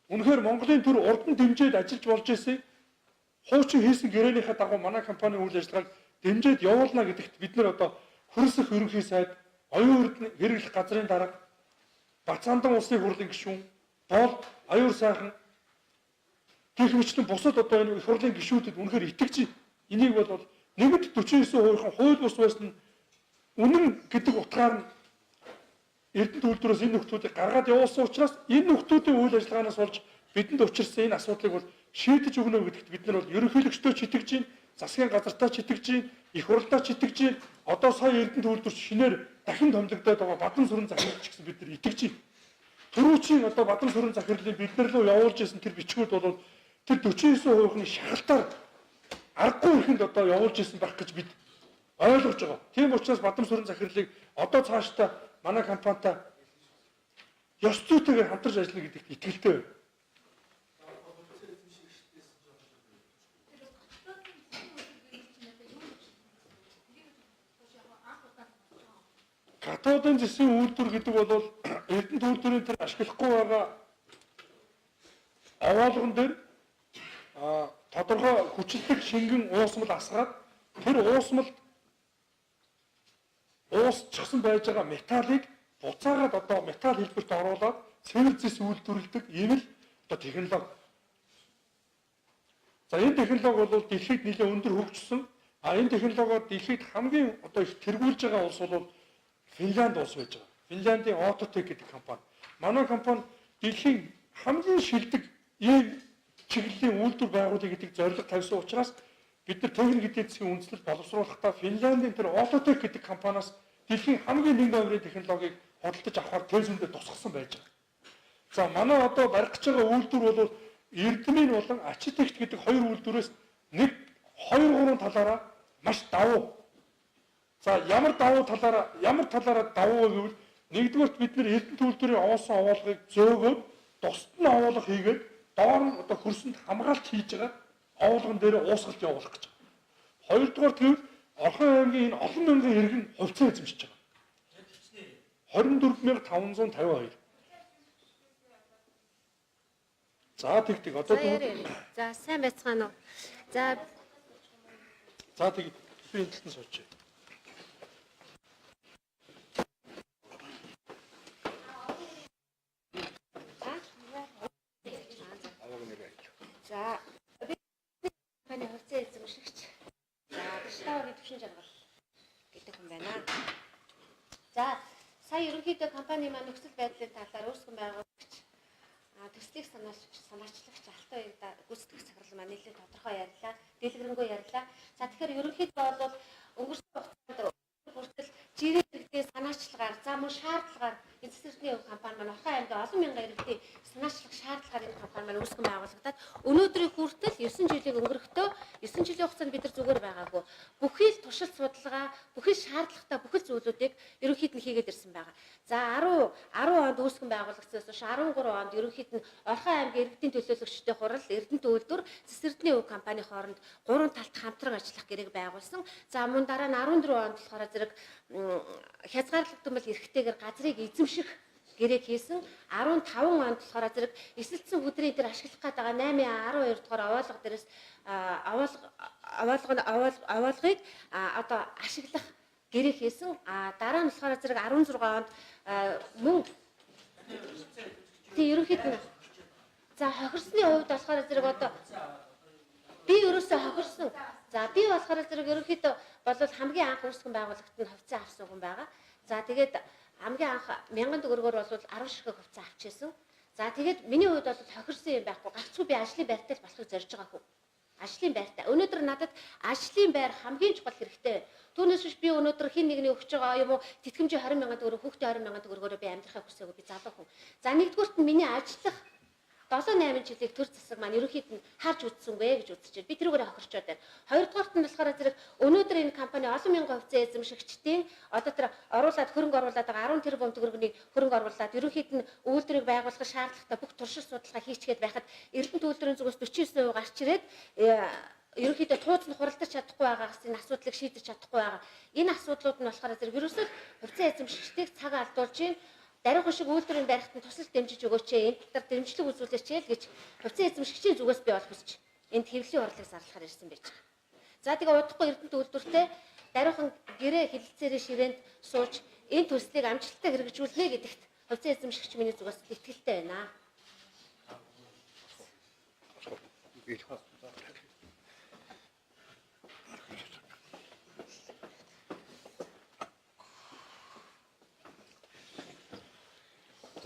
Үнэхээр Монголын төр урд нь дэмжиж ажиллаж болж ирсэн. Хуучин хийсэн гэрээнийхээ дагуу манай компанийн үйл ажиллагааг дэмжиж явуулна гэдэгт бид нар одоо хөрсөх ерөнхий сайд, оюун эрдэнэ хэрэглэх газрын дарга, Бацаандан улсын хурлын гишүүн, бол аюур сайхан гэх мэтлэн бусад одоо энэ их хурлын гишүүдэд үнэхээр итгэж энийг бол нэгд 49% хууль бус байсан үнэн гэдэг утгаар нь Эрдэнэт үйлдвэрээс энэ нөхдүүдийг гаргаад явуулсан учраас энэ нөхдүүдийн үйл ажиллагаанаас болж бидэнд учирсан энэ асуудлыг бол шийдэж өгнө гэдэгт бид нар бол ерөнхийлөгчдөө ч итгэж байна, засгийн газартаа ч итгэж байна, их хурлаа ч итгэж байна. Одоо сая Эрдэнэт үйлдвэрч шинээр дахин томилогдоод байгаа Бадан сүрэн захирлч гэсэн бид нар итгэж байна. Төрүүчийн одоо Бадан сүрэн захирлын бид нар руу явуулж исэн тэр бичгүүд бол тэр 49%-ны шахалтаар аргагүй ихэнд одоо явуулж исэн байх гэж бид ойлгож байгаа. Тийм учраас Бадан сүрэн захирлыг одоо цаашдаа манай компанитай ёс зүйтэйгээр хамтарч ажиллана гэдэгт итгэлтэй байна. Катодын засгийн үйлдвэр гэдэг бол Эрдэнэт үйлдвэрийн тэр ашиглахгүй байгаа овоолгон дээр тодорхой хүчлэг шингэн уусмал асгаад тэр уусмалд уусчихсан байж байгаа металлыг буцаагаад одоо металл хэлбэрт оруулаад цэвэр зэс үйлдвэрлэдэг ийм л одоо технологи. За энэ технологи бол дэлхийд нэлээд өндөр хөгжсөн. Энэ технологиор дэлхийд хамгийн одоо их тэргүүлж байгаа улс бол Финлянд улс байж байгаа. Финляндийн Autotech гэдэг компани. Манай компани дэлхийн хамгийн шилдэг ийм чиглэлийн үйлдвэр байгуулъя гэдэг зорилго тавьсан учраас бид нар техник эдийн засгийн үндэслэл боловсруулахдаа Финляндийн тэр Autotech гэдэг компаниас дэлхийн хамгийн нэг номерын технологиг худалдаж авахар тээзүүндээ тусгасан байж байгаа. За манай одоо барих гэж байгаа үйлдвэр бол Эрдэнийн болон Ачитект гэдэг хоёр үйлдвэрээс нэг 2-3 талаараа маш давуу. За ямар талаараа давуу гэвэл нэгдүгээрт бид нар Эрдэнэт үйлдвэрийн овоосон овоолгыг зөөгөөд тусад нь овоолго хийгээд доор нь одоо хөрсөнд хамгаалт хийж байгаа овоолгон дээр уусгалт явуулах гэж байгаа. Хоёрдугаар тэгвэл Орхон аймгийн энэ олон мянган иргэн нь хувьцаа эзэмшиж байгаа. 24552. За тэгтэг одоо за сайн байцгаана уу. За тэг би энэ талтан суучих. за би компани хувьцаа эзэмшигч. За Бишраугийн төвшин жаргал гэдэг хүн байна. За сая ерөнхийдөө компани маань нөхцөл байдлын талаар өөрсгөн байгуулагч төслийг санаачлагч Алтай уягда гүйцэтгэх цагаалал маань нэлээд тодорхой ярьлаа. Дэлгэрэнгүй ярьлаа. За тэгэхээр ерөнхийдөө бол өнгөрсөн хугацаанд хүртэл жирийн иргэдийн санаачлагаар за мөн шаардлагаар эцэсэрдний компани маань Орхон аймгийн олон мянган иргэдийн санаачлах шаардлагаар энэ компани маань үүсгэн байгуулагдаад өнөөдрийн хүртэл 9 жилийг өнгөрөхдөө 9 жилийн хугацаанд бид нар зүгээр байгаагүй. Бүхий л туршилт судалгаа, бүхий шаардлагатай бүхэл зүйлүүдийг ерөнхийд нь хийгээд ирсэн байгаа. За 10 онд үүсгэн байгуулагдсанаас хойш 13 онд ерөнхийд нь Орхон аймгийн иргэдийн төлөөлөгчдийн хурал, Эрдэнэт үйлдвэр, Цэцэрлэгний өв компани хооронд 3 талт хамтран ажиллах гэрээг байгуулсан. За мөн дараа нь 14 онд болохоор зэрэг хязгаарлагдмал эрхтэйгээр газрыг эзэмших гэрээг хийсэн. 15 онд болохоор зэрэг эсэлтсэн өдрийн дээр ашиглах гээд байгаа 8-12 дугаар овоолго дээрээс овоолгыг одоо ашиглах гэрээг хийсэн. Дараа нь болохоор зэрэг 16 онд мөн тий ерөнхийд нь за хохирсны хувьд болохоор зэрэг одоо би ерөөсөө хохирсон. За би болохоор зэрэг ерөнхийдөө бол хамгийн анх үүсгэн байгуулагт нь хувьцаа авсан хүн байгаа. За тэгээд хамгийн анх 1000 төгрөгөөр бол 10 ширхэг хувьцаа авчихсан. За тэгээд миний хувьд бол хохирсон юм байхгүй. Гагцгүй би ажлын байртай л болохыг зорж байгаа хүн. Ажлын байртай. Өнөөдөр надад ажлын байр хамгийн чухал хэрэгтэй. Түүнээс биш би өнөөдөр хин нэгний өгч байгаа юм уу тэтгэмжийн 20,000 төгрөг, хүүхдээ 20,000 төгрөгөөр би амьдрахыг хүсээгүй би залуу хүн. За нэгдүгüүрт нь миний ажиллах 7-8 жилийн төр засаг маань ерөнхийд нь харж үзсэнгүй гэж үзэж байна. Би тэрүүгээр хохирчоод байна. Хоёрдугаарт нь болохоор зэрэг өнөөдөр энэ компани олон мянган хувьцаа эзэмшигчдийн одоо тэр хөрөнгө оруулаад байгаа 10 тэрбум төгрөгийн хөрөнгө оруулаад ерөнхийд нь үйлдвэрийг байгуулах шаардлагатай бүх туршилт судалгаа хийчихэд байхад Эрдэнэт үйлдвэрийн зүгээс 49% гарч ирээд ерөнхийдөө тууцны хуралдаж чадахгүй байгаагаас энэ асуудлыг шийдэж чадахгүй байгаа. Энэ асуудлууд нь болохоор зэрэг ерөөсөө хувьцаа эзэмшигчдийг цаг алдуулж байна. Дараахан шиг үйлдвэрийн барихт нь тусалж дэмжиж өгөөч энэ дотор дэмжлэг үзүүлээч гэж хувьцаа эзэмшигчийн зүгээс би бол хүсэж энд хэвлэлийн хурлыг зарлахаар ирсэн байж байгаа. За тэгээ удахгүй Эрдэнэт үйлдвэртэй дараахан гэрээ хилэлцээрээ ширээнд сууж энэ төслийг амжилттай хэрэгжүүлнэ гэдэгт хувьцаа эзэмшигч миний зүгээс итгэлтэй байна.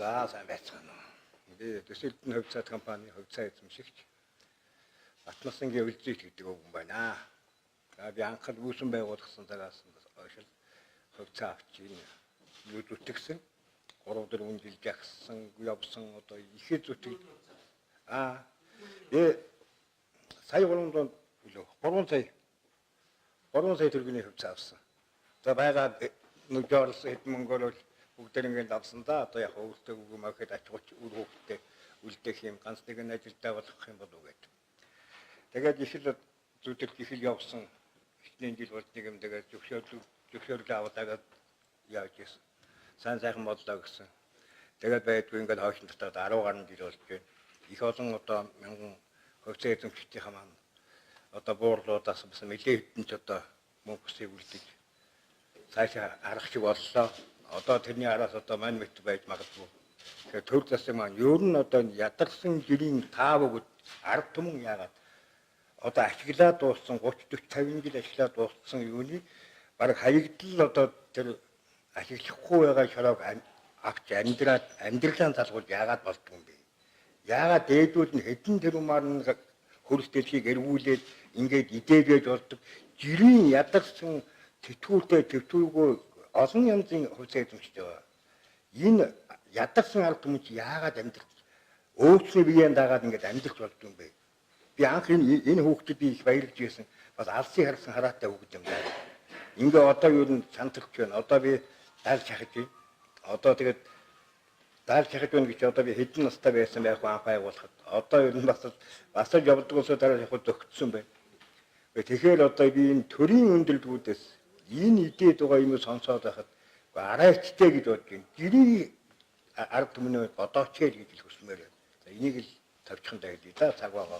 За сайн байцгаана уу. Би Төсөлтний хувьцаат компани хувьцаа эзэмшигч Батнасангийн Өлзийт гэдэг хүн байна. За би анхаад үүсэн байгуулсан цагаас хойш хувьцаа авч юу зүтгэсэн 3-4 жил жагсан явсан одоо ихэд зүтгэж сая 3 сая төгрөгийн хувьцаа авсан. За байгаа нүдэрс хэд мөнгөөр бүгдээр ингээд авсан да. Одоо яг өөртөө үгүймэхэд ачууч үр хөвгтэй үлдэх юм ганц нэгэн ажилдаа болох юм болов уу гэдэг. Тэгээд ихэл зүтгэх ихэл явсан. Эхний жил бол нэг юм тэгээд зөвшөөрлөө аваад яаж ийсэн. Сайхан бодлоо гэсэн. Тэгээд байдгүй ингээд хойшин дотоод 10 гаруй жил болж байна. Их олон одоо мянган хувьцаа эзэмшигчдийн маань одоо буурлуудаас бас нэлээд хэдэн ч одоо мөнгөсийг үлдэж цаашаа харах шиг боллоо. Одоо тэрний араас одоо мань мэт байж магадгүй. Тэгэхээр төр засаг маань ер нь одоо ядарсан жирийн таав өгд ард түмэн яагаад одоо ашиглаад дууссан 30 40 50 жил ашиглаад дууссан юуны баг хаягдл одоо тэр ашиглахгүй байгаа шороог авч амьдралаа залгуул яагаад болдгоо юм бэ? Яагаад дээдүүд нь хэдэн тэрүүмаар нь хөрс дэлхийг эргүүлээд ингээд идээвэж болдог жирийн ядарсан тэтгүүргүй олон янзын хувьцаа эзэмшиж байгаа. Энэ ядарсан ард түмэн чи яагаад амьдрах? Өөрсний биеийн дагаад ингээд амьдрах болдгоо юм бэ? Би анх энэ хүүхдэд би их баярлж байсан. Бас алсын харсан хараатай хүүхд юм даа. Ингээ одоо юу н цантагч байна. Одоо би аль шахаж байна. Одоо тэгээд Даалж яхаж байна гэж одоо би хэдэн настай байсан байх анх байгуулахад. Одоо ер нь бас л явдаг улсууд дараа явахд зөгтсөн байна. Тэгэхээр одоо би энэ төрийн өндөрлгүүдээс энэ идээд байгаа юм сонсоод байхад арайчтэй гэж бодож байна. Гэрийн арга түмнээ бодооч гэж л хүсмээр байна. За энийг л тавьчихсан даа гэдэг да цаг байгаа.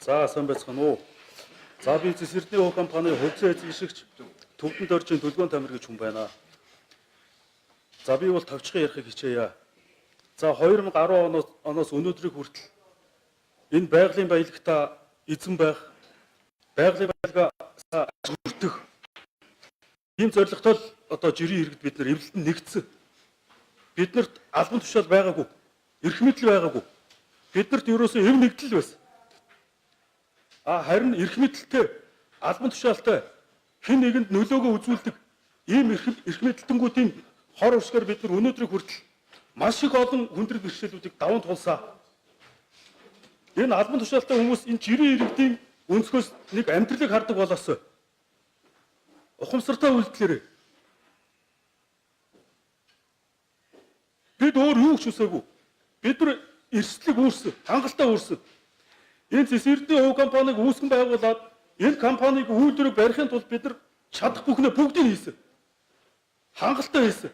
За сайн байцгаана уу. За би Цэсэрдний Өв компани хувьцаа эзэмшигч Төвдөн Доржийн Төлгөөн Тамир гэж хүн байна. За би бол тавчхан ярихыг хичээе. За 2010 оноос өнөөдрийг хүртэл энэ байгалийн баялагта эзэн байх, байгалийн баялгаа хүртэх ийм зорилготой л одоо жирийн иргэд бид нар эвлэлтэнд нэгдсэн. Биднэрт албан тушаал байгаагүй, эрх мэдэл байгаагүй. Биднэрт ерөөсөө эв нэгдэл байсан. Харин эрх мэдэлтэй, албан тушаалтай хэн нэгэнд нөлөөгөө үзүүлдэг ийм эрх мэдэлтэнгүүдийн хор урсгаар бид нар өнөөдрийг хүртэл маш их олон хүндрэл бэрхшээлүүдийг даван туулсан. Энэ албан тушаалтай хүмүүс энэ жирийн иргэдийн өнцгөөс нэг амьдралыг хардаг болоос ухамсартай үйлдэлээрээ бид өөр юу ч үсээгүй. Бид нар эрсдлийг үүрсэн, хангалттай үүрсэн. Энэ Цэсэрдний Өв компанийг үүсгэн байгуулад энэ компаниг үйлдвэрийг барихын тулд бид нар чадах бүхнээ бүгдийг хийсэн. Хангалттай хийсэн.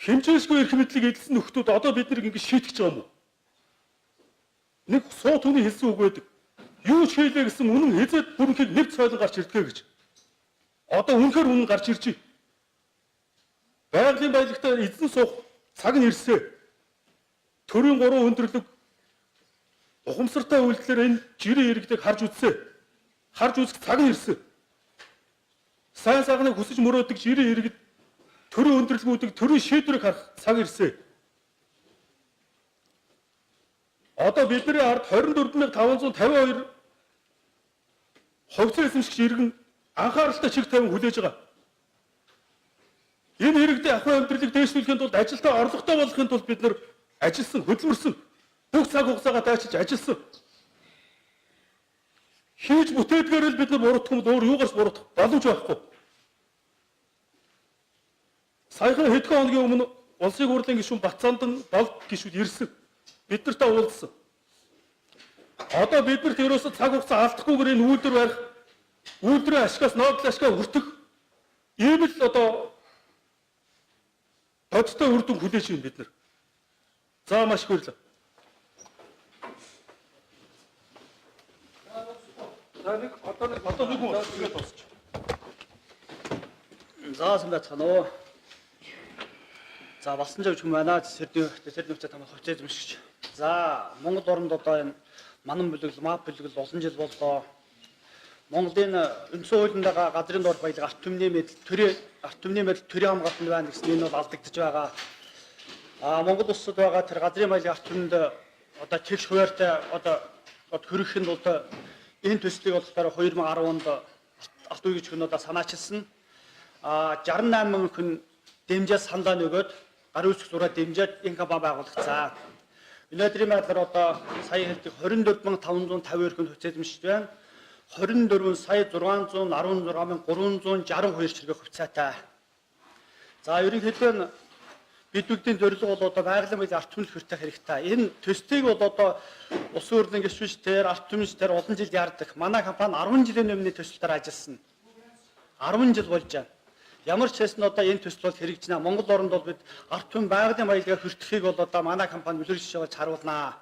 Хэмжээшгүй эрх мэдлийг эзэлсэн нөхдүүд одоо бид нэг ингэ шийтгэж байгаа юм уу? Нэг суу түүний хэлсэн үг байдаг. Юу ч хийлээ гэсэн үнэн хязээд бүрэнхийг нэг цойлон гарч ирдгээ гэж. Одоо үнэхээр үнэн гарч ирж байна. Байгалийн баялагтаа эзэн суух цаг нь ирсэ. Төрийн 3 өндөрлөг ухамсартай үйлдэлээр энэ жирийн иргэдийг харж үзсэ. Харж үзэх цаг нь ирсэн. Сайн сайхныг хүсэж мөрөөдөг жирийн иргэд төрийн өндөрлгүүдийг төрийн шийдвэрийг харах цаг ирсэн. Одоо бидний ард 24552 хувьцаа эзэмшигч иргэн анхааралтай чиг тавин хүлээж байгаа. Энэ иргэдийн ахуй амьдралыг дээшлүүлэхийн тулд ажилдаа орлоготой болгохын тулд бид нар ажилласан, хөдөлмөрсөн, бүх цаг хугацаагаа тайчилж ажилласан. Хийж бүтээдгээр л бид нар буруутгах юм өөр юугаарч буруутгах боломж байхгүй. Саяхан хэдхэн хоногийн өмнө улсын хурлын гишүүн Бацаандан Болд гишүүд ирсэн. Бид нартай уулзсан. Одоо биднэрт ерөөсө цаг хугацаа алдахгүйгээр энэ үйлдвэр барих, үйлдвэрийн ашигаас ногдол ашгаа хүртэх ийм л одоо бодтой үр дүн хүлээж байна бид нар. За маш их баярлалаа. Одоо нэг хүн тэгээд тусч. За сайн байцгаана уу. За Балсан жавч хүн байна. Цэсэрдний хувьцаа тамаа хувьцаа эзэмшигч. За Монгол оронд одоо энэ манан бүлэгэл, мап бүлэгэл олон жил боллоо. Монголын үндсэн хуулиндаа газрын дор баялаг арт түмний мэдэл төрийн хамгаалтанд байна гэсэн энэ бол алдагдж байгаа. Монгол улсад байгаа тэр газрын баялаг арт түмэнд одоо тэгш хуваартай одоо хөрөхийн тулд энэ төслийг болохоор 2010 онд арт үеийн хүнүүдээ санаачилсан. 68 мянган хүн дэмжээ сандаа нөгөөд гарын үсэг зураа дэмжээд энэ компани байгуулагдсан. Өнөөдрийн байдлаар одоо сая хэлдэг 24552 хүн хувьцаа эзэмшиж байна. 24 сая 616362 чиргээ хувьцаатай. За ерөнхийдөө бид бүгдийн зорилго бол одоо байгалийн баялаг арт түмэл хүртэх хэрэгтэй. Энэ төслийг бол одоо улсын хурлын гишүүнээр арт түмэлчдэр олон жил яардаг. Манай компани 10 жилийн өмнө төслөөр ажилласан. 10 жил болж байна. Ямар ч хэсэн одоо энэ төсөл бол хэрэгжинэ. Монгол оронд бол бид арт түмэн байгалийн баялагаар хүртэхийг бол одоо манай компани үлрэж явж харуулнаа.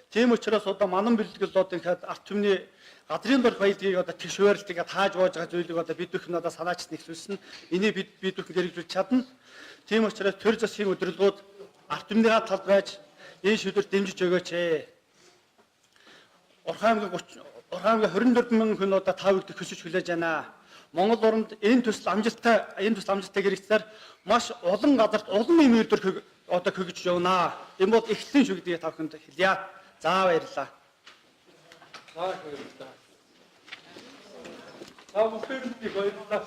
Тийм учраас одоо манан бэлтгэл одоо ингээд арт түмний газрын дор баялагийг одоо тэгш хуваарлтыг тааж боож байгаа зүйлийг одоо бид бүхэн одоо санаачд нэхлүүлсэн. Энийг бид бүхэн хэрэгжүүлж чадна. Тийм учраас төр засгийн өдрөлгүүд арт түмний талд байж энэ шийдвэрт дэмжиж өгөөч. Орхон аймгийн 24 мянган хүн одоо тав өгдөх хүсэж хүлээж байна. Монгол оронд энэ төсөл амжилттай хэрэгжсээр маш олон газарт олон юм үйлдвэр одоо хөгжиж явна. Энэ бол эхлэн шүү гэдгийг та бүхэнд хэлье. За баярлалаа. За баярлалаа. За бүхэнд баярлалаа.